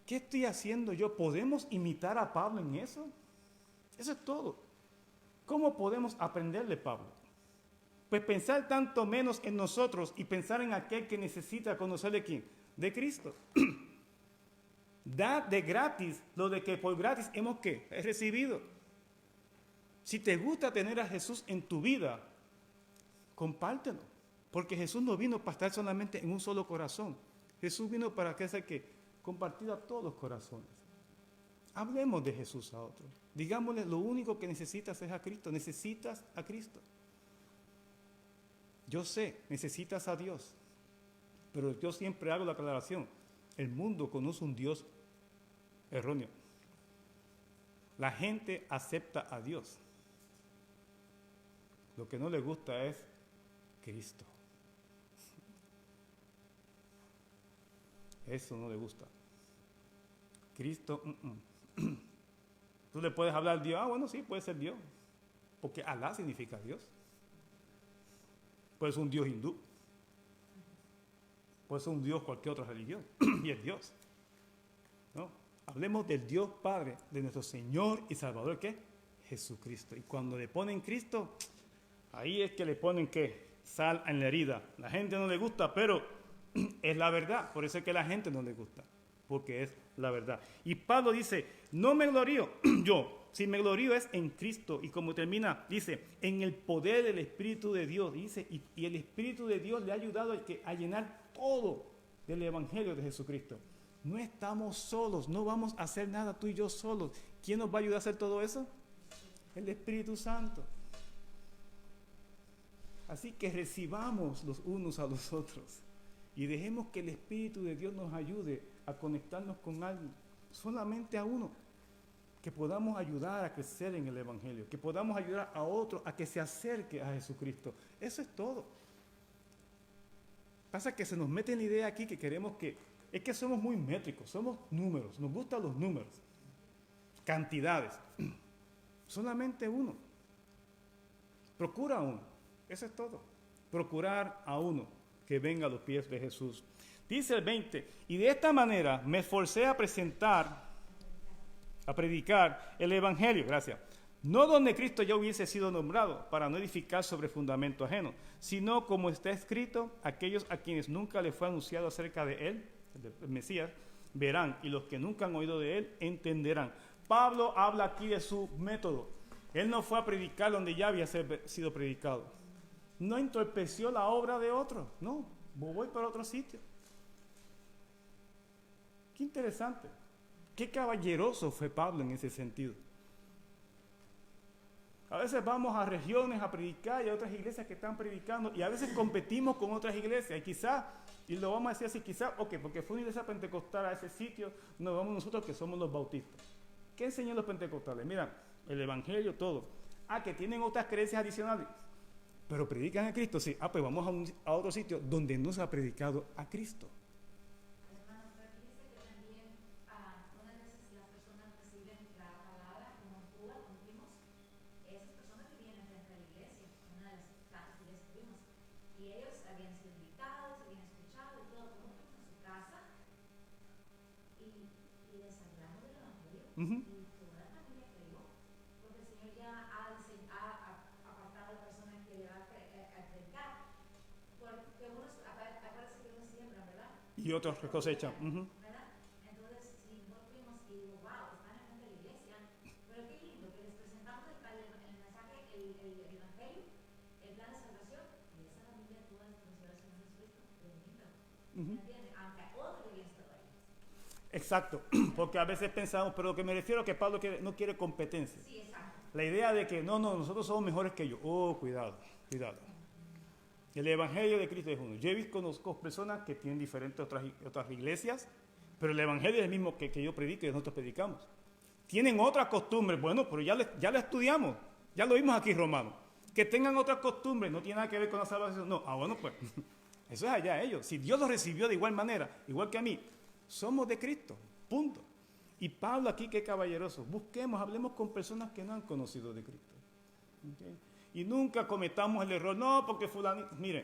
¿Qué estoy haciendo yo? ¿Podemos imitar a Pablo en eso? Eso es todo. ¿Cómo podemos aprender de Pablo? Pues pensar tanto menos en nosotros y pensar en aquel que necesita conocer de quién, de Cristo. Da de gratis lo de que por gratis hemos ¿qué? Recibido. Si te gusta tener a Jesús en tu vida, compártelo. Porque Jesús no vino para estar solamente en un solo corazón. Jesús vino para que sea que compartir a todos los corazones. Hablemos de Jesús a otros. Digámosle, lo único que necesitas es a Cristo. Necesitas a Cristo. Yo sé, necesitas a Dios. Pero yo siempre hago la aclaración. El mundo conoce un Dios erróneo. La gente acepta a Dios. Lo que no le gusta es Cristo. Eso no le gusta. Cristo, Tú le puedes hablar a Dios, bueno, sí, puede ser Dios. Porque Alá significa Dios. Puede ser un Dios hindú. Puede ser un Dios cualquier otra religión. Y es Dios. ¿No? Hablemos del Dios Padre, de nuestro Señor y Salvador, ¿qué? Jesucristo. Y cuando le ponen Cristo, ahí es que le ponen ¿qué? Sal en la herida. La gente no le gusta, pero es la verdad. Por eso es que a la gente no le gusta. Porque es la verdad. Y Pablo dice, no me glorío yo. Si me glorío es en Cristo. Y como termina, dice, en el poder del Espíritu de Dios. Dice, y el Espíritu de Dios le ha ayudado a llenar todo del Evangelio de Jesucristo. No estamos solos, no vamos a hacer nada tú y yo solos. ¿Quién nos va a ayudar a hacer todo eso? El Espíritu Santo. Así que recibamos los unos a los otros y dejemos que el Espíritu de Dios nos ayude a conectarnos con alguien, solamente a uno, que podamos ayudar a crecer en el Evangelio, que podamos ayudar a otro a que se acerque a Jesucristo. Eso es todo. Pasa que se nos mete en la idea aquí que queremos es que somos muy métricos, somos números, nos gustan los números, cantidades. Solamente uno. Procura a uno. Eso es todo. Procurar a uno que venga a los pies de Jesús. Dice el 20, y de esta manera me esforcé a predicar el Evangelio, gracias, no donde Cristo ya hubiese sido nombrado, para no edificar sobre fundamento ajeno, sino como está escrito, aquellos a quienes nunca les fue anunciado acerca de él, el Mesías, verán, y los que nunca han oído de él, entenderán. Pablo habla aquí de su método. Él no fue a predicar donde ya había sido predicado. No entorpeció la obra de otro. No, voy para otro sitio. Qué interesante. Qué caballeroso fue Pablo en ese sentido. A veces vamos a regiones a predicar y a otras iglesias que están predicando y a veces competimos con otras iglesias y quizás, y lo vamos a decir así, quizás, porque fue una iglesia pentecostal a ese sitio, nos vamos nosotros que somos los bautistas. ¿Qué enseñan los pentecostales? Mira, el Evangelio, todo. Que tienen otras creencias adicionales, pero predican a Cristo, sí. Pues vamos a otro sitio donde no se ha predicado a Cristo. Hermano, pero fíjese que también unas veces las personas reciben la palabra como Cuba, como vimos, esas personas que vienen frente a la iglesia, una de las tantas iglesias que vimos, y ellos habían sido invitados, habían escuchado y todo, como fuimos a su casa y les hablamos del Evangelio. Y toda la familia creyó, porque el Señor ya ha apartado a la persona que le va a predicar. Y otros que cosechan. Ujú. ¿verdad? Entonces, si no fuimos y digo, wow, están en la iglesia, pero qué lindo que les presentamos el mensaje, el evangelio, el plan de salvación, y esa es la Biblia toda la consideración de Jesucristo, bendito. Ujú. ¿Entiendes? Aunque otra iglesia lo haya. Exacto, porque a veces pensamos, pero lo que me refiero a que Pablo no quiere competencia. Sí, exacto. La idea de que no, nosotros somos mejores que ellos. Oh, cuidado, cuidado. El Evangelio de Cristo es uno. Yo conozco personas que tienen diferentes otras iglesias, pero el Evangelio es el mismo que yo predico y nosotros predicamos. Tienen otras costumbres, bueno, pero ya lo estudiamos, ya lo vimos aquí en Romanos. Que tengan otras costumbres, no tiene nada que ver con la salvación. No, bueno, pues, eso es allá ellos. Si Dios los recibió de igual manera, igual que a mí, somos de Cristo, punto. Y Pablo aquí, qué caballeroso, hablemos con personas que no han conocido de Cristo. ¿Okay? Y nunca cometamos el error, no, porque fulano, mire,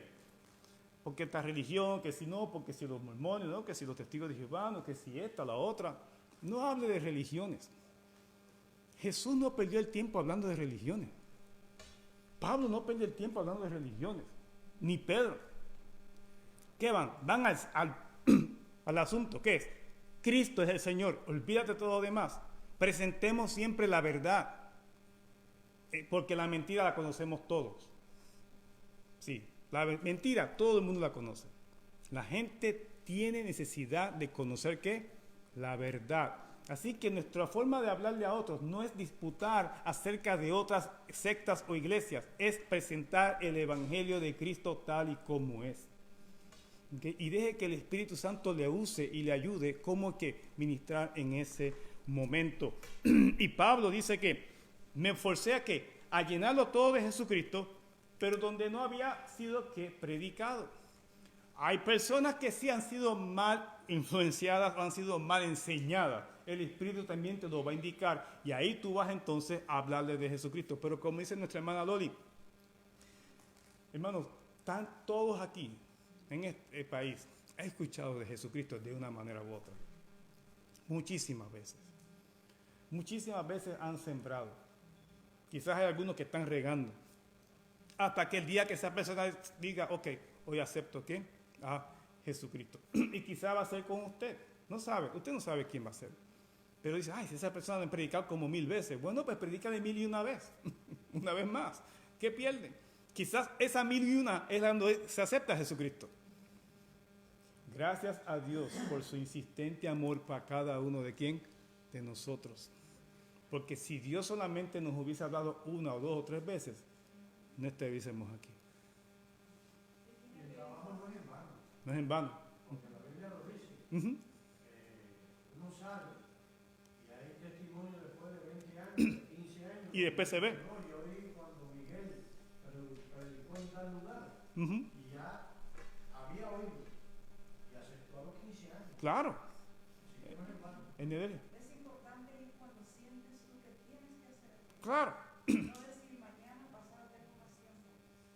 porque esta religión, que si no, porque si los mormones, no, que si los testigos de Jehová, no, que si esta, la otra. No hable de religiones. Jesús no perdió el tiempo hablando de religiones. Pablo no perdió el tiempo hablando de religiones. Ni Pedro. ¿Qué van? Van al asunto. ¿Qué es? Cristo es el Señor. Olvídate de todo lo demás. Presentemos siempre la verdad. Porque la mentira la conocemos todos. Sí, la mentira todo el mundo la conoce. La gente tiene necesidad de conocer ¿qué? La verdad. Así que nuestra forma de hablarle a otros no es disputar acerca de otras sectas o iglesias, es presentar el Evangelio de Cristo tal y como es. ¿Okay? Y deje que el Espíritu Santo le use y le ayude como que ministrar en ese momento. Y Pablo dice que me esforcé a llenarlo todo de Jesucristo, pero donde no había sido predicado. Hay personas que sí han sido mal influenciadas o han sido mal enseñadas. El Espíritu también te lo va a indicar y ahí tú vas entonces a hablarle de Jesucristo. Pero como dice nuestra hermana Loli, hermanos, están todos aquí en este país, han escuchado de Jesucristo de una manera u otra. Muchísimas veces. Muchísimas veces han sembrado. Quizás hay algunos que están regando. Hasta que el día que esa persona diga, ok, hoy acepto ¿qué? A Jesucristo. Y quizás va a ser con usted. No sabe, usted no sabe quién va a ser. Pero dice, ay, si esa persona me ha predicado como 1000 veces. Bueno, pues predícale 1001 vez. Una vez más. ¿Qué pierden? Quizás esa 1001 es donde se acepta a Jesucristo. Gracias a Dios por su insistente amor para cada uno de quién, de nosotros. Porque si Dios solamente nos hubiese hablado 1 o 2 o 3 veces, no estuviésemos aquí. Y el trabajo no es en vano, No es en vano. porque la Biblia lo dice. Uh-huh. Uno sale y hay testimonio después de 20 años, de 15 años. Y después se ve. No, yo vi cuando Miguel predicó en tal lugar Uh-huh. y ya había oído y aceptó a los 15 años. Claro. Así que no es en vano. En Nedelia. Es importante ir cuando sientes tú que tienes que hacer. Claro. No decir mañana, pasado, tengo más tiempo.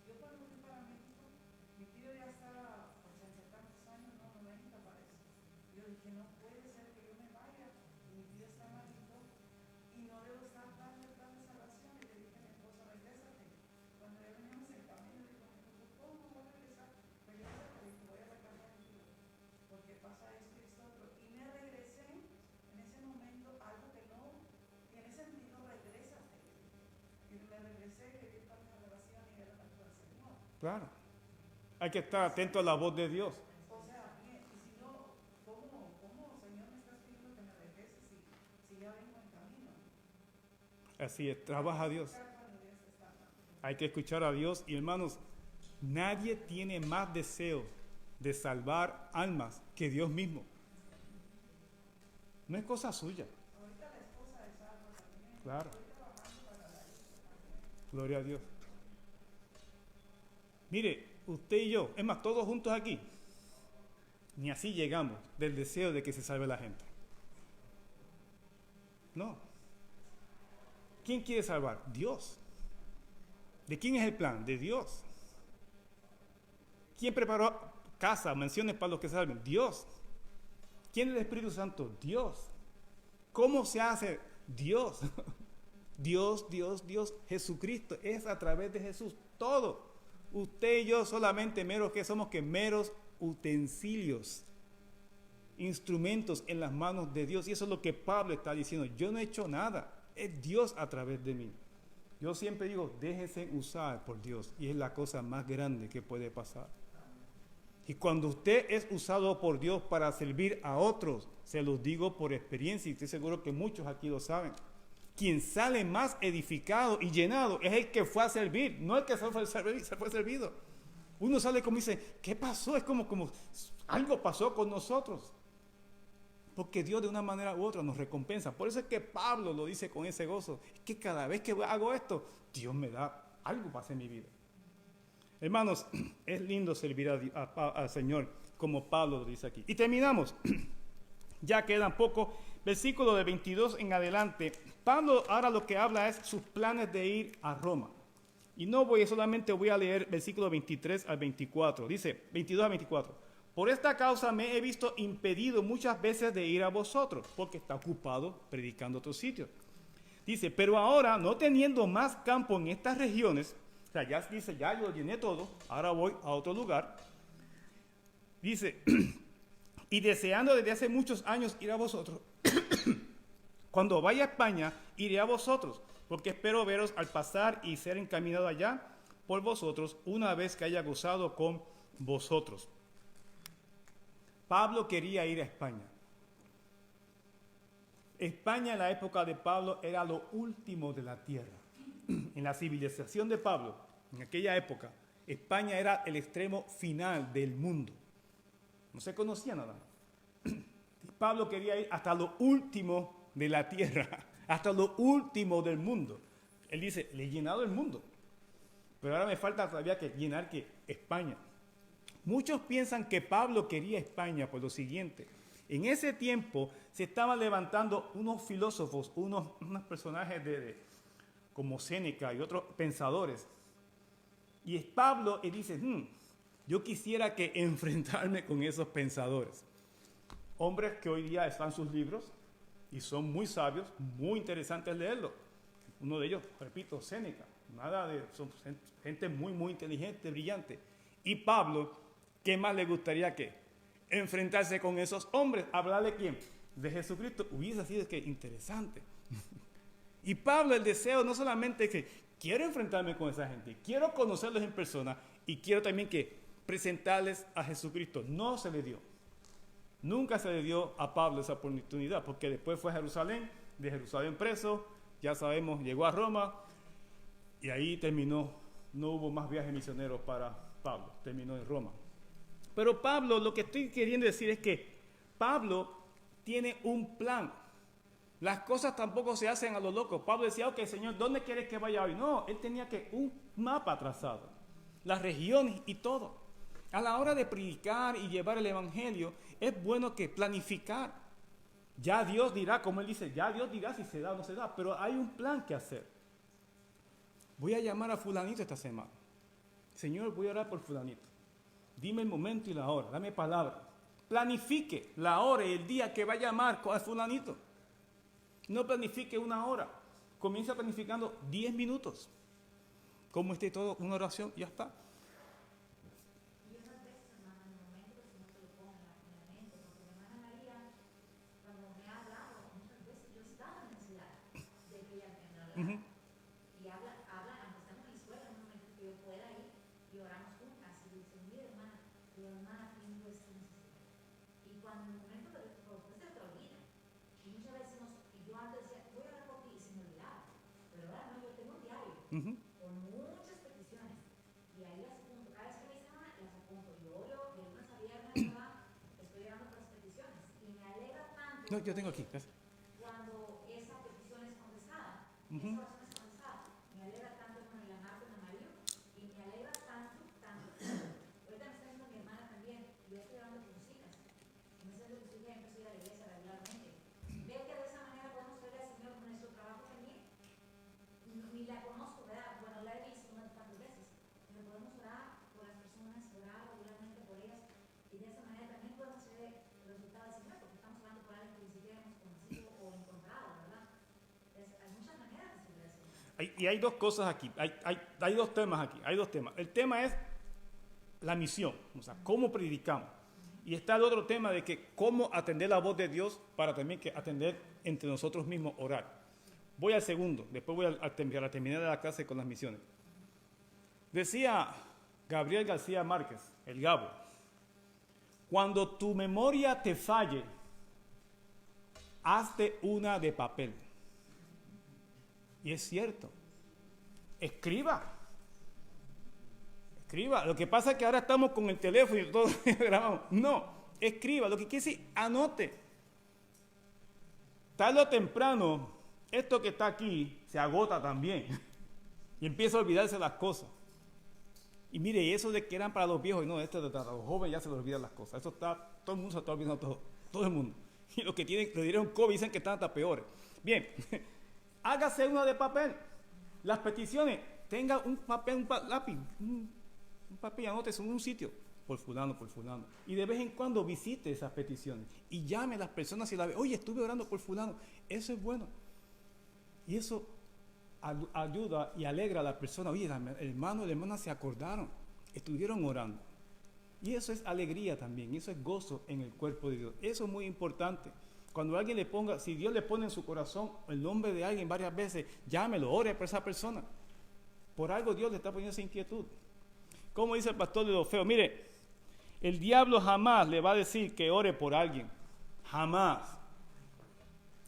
Yo cuando fui para México, mi tío ya estaba por 60 tantos años, no, 90 parece. Yo dije, no puede ser que yo me vaya, y mi tío está malito, y no debo estar dando el plan de salvación. Y le dije a mi esposa, regrésate. Cuando ya veníamos en camino, le dijo, ¿cómo voy a regresar? Regrésate, le dije, voy a la casa de mi tío, porque pasa esto y esto otro. Y me regresé en ese momento, algo que no tiene sentido, regrésate. Y me regresé, le di el plan de salvación y era la al Señor. Claro. Hay que estar atento a la voz de Dios. O sea, bien, y si no, ¿cómo, Señor, me estás pidiendo que me regrese si ya vengo en camino? Así es, trabaja Dios. Cuando Dios te está hablando. Hay que escuchar a Dios. Y hermanos, nadie tiene más deseo de salvar almas que Dios mismo. No es cosa suya. Ahorita la esposa de Salva también. Claro. Estoy trabajando para la hija. Gloria a Dios. Mire, usted y yo, es más, todos juntos aquí, ni así llegamos del deseo de que se salve la gente. No. ¿Quién quiere salvar? Dios. ¿De quién es el plan? De Dios. ¿Quién preparó casa, mansiones para los que se salven? Dios. ¿Quién es el Espíritu Santo? Dios. ¿Cómo se hace? Dios. Dios, Dios, Dios. Jesucristo. Es a través de Jesús. Todo. Usted y yo solamente meros que somos que meros utensilios instrumentos en las manos de Dios. Y eso es lo que Pablo está diciendo. Yo no he hecho nada, es Dios a través de mí. Yo siempre digo, déjese usar por Dios. Y es la cosa más grande que puede pasar. Y cuando usted es usado por Dios para servir a otros, se los digo por experiencia y estoy seguro que muchos aquí lo saben. Quien sale más edificado y llenado es el que fue a servir, no el que se fue servido. Uno sale como dice, ¿qué pasó? Es como algo pasó con nosotros. Porque Dios de una manera u otra nos recompensa. Por eso es que Pablo lo dice con ese gozo. Es que cada vez que hago esto, Dios me da algo para hacer mi vida. Hermanos, es lindo servir al Señor como Pablo lo dice aquí. Y terminamos. Ya quedan poco. Versículo de 22 en adelante. Pablo ahora lo que habla es sus planes de ir a Roma. Y solamente voy a leer versículo 23 al 24. Dice, 22 al 24. Por esta causa me he visto impedido muchas veces de ir a vosotros, porque está ocupado predicando a otros sitios. Dice, pero ahora, no teniendo más campo en estas regiones, o sea, ya yo llené todo, ahora voy a otro lugar. Dice, y deseando desde hace muchos años ir a vosotros, cuando vaya a España, iré a vosotros, porque espero veros al pasar y ser encaminado allá por vosotros, una vez que haya gozado con vosotros. Pablo quería ir a España. España en la época de Pablo era lo último de la tierra. En la civilización de Pablo, en aquella época, España era el extremo final del mundo. No se conocía nada. Pablo quería ir hasta lo último de la tierra, hasta lo último del mundo. Él dice, le he llenado el mundo, pero ahora me falta todavía que llenar España. Muchos piensan que Pablo quería España por lo siguiente. En ese tiempo se estaban levantando unos filósofos, unos personajes como Séneca y otros pensadores. Y Pablo dice, yo quisiera que enfrentarme con esos pensadores. Hombres que hoy día están en sus libros y son muy sabios, muy interesantes leerlos. Uno de ellos, repito, Séneca. Son gente muy, muy inteligente, brillante. Y Pablo, ¿qué más le gustaría que enfrentarse con esos hombres? ¿Hablar de quién? De Jesucristo. Hubiese sido interesante. Y Pablo, el deseo no solamente es que quiero enfrentarme con esa gente, quiero conocerlos en persona y quiero también que presentarles a Jesucristo. No se le dio. Nunca se le dio a Pablo esa oportunidad, porque después fue a Jerusalén, de Jerusalén preso, ya sabemos, llegó a Roma y ahí terminó. No hubo más viajes misioneros para Pablo, terminó en Roma. Pero Pablo, lo que estoy queriendo decir es que Pablo tiene un plan. Las cosas tampoco se hacen a lo loco. Pablo decía, ok, Señor, ¿dónde quieres que vaya hoy? No, él tenía un mapa trazado, las regiones y todo. A la hora de predicar y llevar el evangelio, es bueno que planificar. Ya Dios dirá, como él dice, ya Dios dirá si se da o no se da, pero hay un plan que hacer. Voy a llamar a fulanito esta semana. Señor, voy a orar por fulanito. Dime el momento y la hora, dame palabra. Planifique la hora y el día que va a llamar a fulanito. No planifique una hora. Comienza planificando 10 minutos. Como esté todo, una oración, ya está. Y otras veces, hermano, en el momento que el Señor te lo ponga en la mente, porque mi hermana María, cuando me ha hablado, muchas veces yo estaba en necesidad de que ella me hablara. Y habla, aunque estamos en la escuela, en un momento que yo pueda ir y oramos juntas. Y dice, mira, hermana, tu hermana tengo esta necesidad. Y cuando en el momento de después se te olvida. Y muchas veces yo antes decía, voy a orar por ti, y se me olvidaba. Pero ahora no, yo tengo un diario con muchas peticiones. Y ahí las apunto. Cada vez que me dicen, las apunto. Y oro de lunes a viernes, estoy orando por las peticiones. Y me alegra tanto. No, yo tengo aquí. Gracias. Cuando esa petición es contestada. Esa oración es contestada. Me alegra tanto con el Marta y Mario. Y me alegra tanto. Ahorita me está diciendo mi hermana también. Yo estoy orando por sus hijas. Me está diciendo que su hija empezó a ir a la iglesia regularmente. Veo que de esa manera podemos ver al Señor con nuestro trabajo también. Ni la conozco, ¿verdad? Bueno, la he visto unas cuantas veces. Pero podemos orar por las personas, orar regularmente por ellas. Y de esa manera también podemos ver el resultado del Señor, porque estamos orando por alguien que ni siquiera hemos conocido o encontrado, ¿verdad? Hay muchas maneras de servir al Señor. Y hay dos cosas aquí, hay dos temas aquí, hay dos temas. El tema es la misión, o sea, cómo predicamos. Y está el otro tema de que cómo atender la voz de Dios para también que atender entre nosotros mismos, orar. Voy al segundo, después voy a terminar de la clase con las misiones. Decía Gabriel García Márquez, el Gabo, cuando tu memoria te falle, hazte una de papel. Y es cierto. Escriba. Lo que pasa es que ahora estamos con el teléfono y todo grabamos. No, escriba. Lo que quiere decir, anote. Tarde o temprano, esto que está aquí se agota también. Y empieza a olvidarse las cosas. Y mire, y eso de que eran para los viejos, no, esto de para los jóvenes ya se les olvidan las cosas. Eso está, todo el mundo se está olvidando todo el mundo. Y los que le dieron COVID dicen que están hasta peores. Bien, hágase una de papel. Las peticiones, tenga un papel, un lápiz, un papel, anótese en un sitio, por fulano. Y de vez en cuando visite esas peticiones y llame a las personas si la ve, oye, estuve orando por fulano. Eso es bueno. Y eso ayuda y alegra a la persona. Oye, el hermano y la hermana se acordaron, estuvieron orando. Y eso es alegría también, eso es gozo en el cuerpo de Dios. Eso es muy importante. Cuando alguien le ponga, si Dios le pone en su corazón el nombre de alguien varias veces, llámelo, ore por esa persona. Por algo Dios le está poniendo esa inquietud. Como dice el pastor de Orfeo, mire, el diablo jamás le va a decir que ore por alguien. Jamás.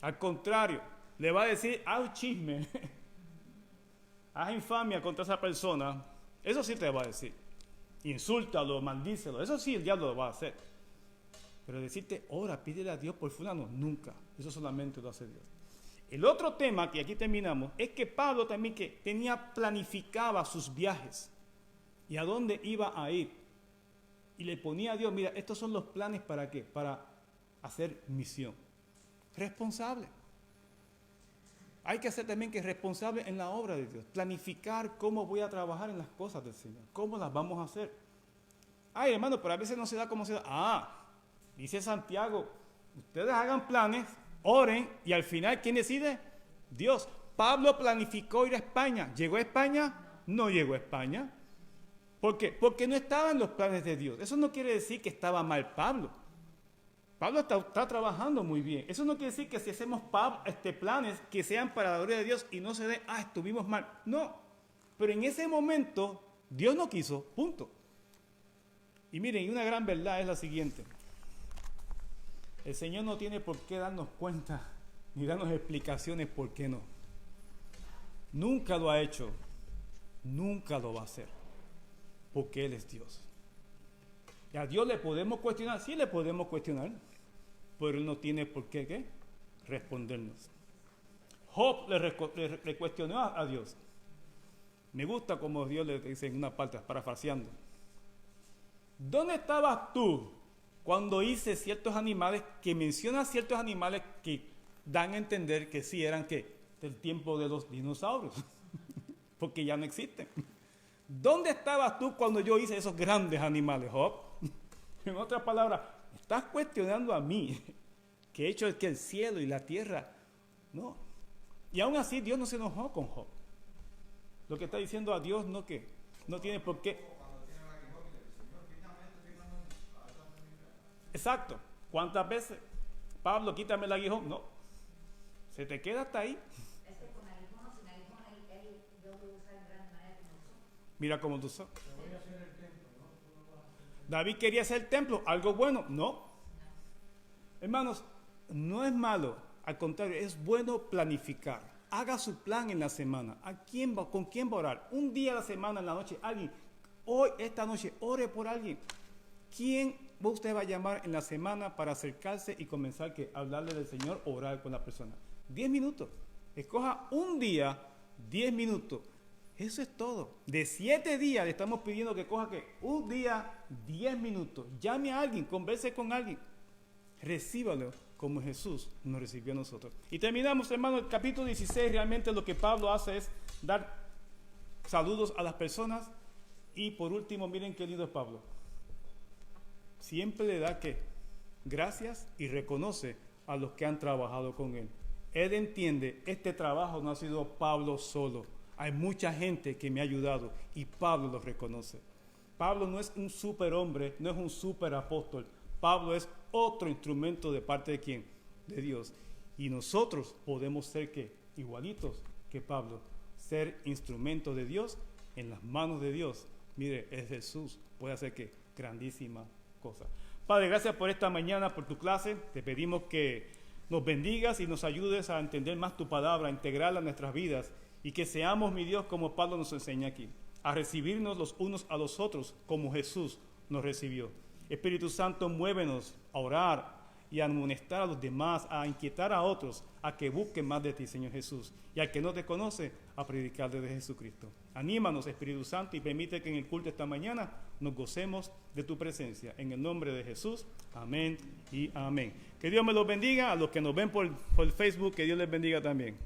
Al contrario, le va a decir, haz chisme, haz infamia contra esa persona. Eso sí te va a decir. Insúltalo, maldícelo. Eso sí el diablo lo va a hacer. Pero decirte, ora, pídele a Dios por fulano, nunca. Eso solamente lo hace Dios. El otro tema, que aquí terminamos, es que Pablo también que planificaba sus viajes y a dónde iba a ir. Y le ponía a Dios, mira, estos son los planes para qué, para hacer misión. Responsable. Hay que ser también que responsable en la obra de Dios. Planificar cómo voy a trabajar en las cosas del Señor. Cómo las vamos a hacer. Ay, hermano, pero a veces no se da como se da. Dice Santiago, ustedes hagan planes, oren, y al final, ¿quién decide? Dios. Pablo planificó ir a España. ¿Llegó a España? No llegó a España. ¿Por qué? Porque no estaba en los planes de Dios. Eso no quiere decir que estaba mal Pablo. Pablo está trabajando muy bien. Eso no quiere decir que si hacemos planes que sean para la gloria de Dios y no se den, estuvimos mal. No, pero en ese momento Dios no quiso, punto. Y miren, una gran verdad es la siguiente. El Señor no tiene por qué darnos cuenta ni darnos explicaciones por qué no. Nunca lo ha hecho, nunca lo va a hacer, porque Él es Dios. Y a Dios le podemos cuestionar, sí le podemos cuestionar, pero Él no tiene por qué respondernos. Job le cuestionó a Dios. Me gusta como Dios le dice en una parte, parafraseando. ¿Dónde estabas tú cuando hice ciertos animales, que menciona ciertos animales que dan a entender que sí eran del tiempo de los dinosaurios? Porque ya no existen. ¿Dónde estabas tú cuando yo hice esos grandes animales, Job? En otras palabras, estás cuestionando a mí, que he hecho que el cielo y la tierra. No. Y aún así Dios no se enojó con Job. Lo que está diciendo a Dios no tiene por qué. Exacto. ¿Cuántas veces? Pablo, quítame el aguijón. No. Se te queda hasta ahí. Es que con aguijón o sin aguijón, Dios lo usa en gran manera como usó. Mira cómo tú sabes. David quería hacer el templo, algo bueno, no. Hermanos, no es malo, al contrario, es bueno planificar. Haga su plan en la semana. ¿Con quién va a orar? Un día a la semana, en la noche, alguien. Hoy, esta noche, ore por alguien. ¿Quién usted va a llamar en la semana para acercarse y comenzar a hablarle del Señor, orar con la persona? 10 minutos. Escoja un día, 10 minutos. Eso es todo. De 7 días le estamos pidiendo que coja un día, 10 minutos. Llame a alguien, converse con alguien. Recíbalo como Jesús nos recibió a nosotros. Y terminamos, hermano, el capítulo 16. Realmente lo que Pablo hace es dar saludos a las personas. Y por último, miren qué lindo es Pablo. Siempre le da gracias y reconoce a los que han trabajado con él. Él entiende, este trabajo no ha sido Pablo solo. Hay mucha gente que me ha ayudado y Pablo lo reconoce. Pablo no es un superhombre, no es un superapóstol. Pablo es otro instrumento de parte de ¿quién? De Dios. Y nosotros podemos ser ¿qué? Igualitos que Pablo, ser instrumento de Dios en las manos de Dios. Mire, es Jesús, puede hacer ¿qué? Grandísima cosa. Padre, gracias por esta mañana, por tu clase. Te pedimos que nos bendigas y nos ayudes a entender más tu palabra, a integrarla en nuestras vidas y que seamos, mi Dios, como Pablo nos enseña aquí, a recibirnos los unos a los otros como Jesús nos recibió. Espíritu Santo, muévenos a orar y a amonestar a los demás, a inquietar a otros, a que busquen más de ti, Señor Jesús, y al que no te conoce, a predicarle de Jesucristo. Anímanos, Espíritu Santo, y permite que en el culto esta mañana nos gocemos de tu presencia. En el nombre de Jesús, amén y amén. Que Dios me los bendiga. A los que nos ven por Facebook, que Dios les bendiga también.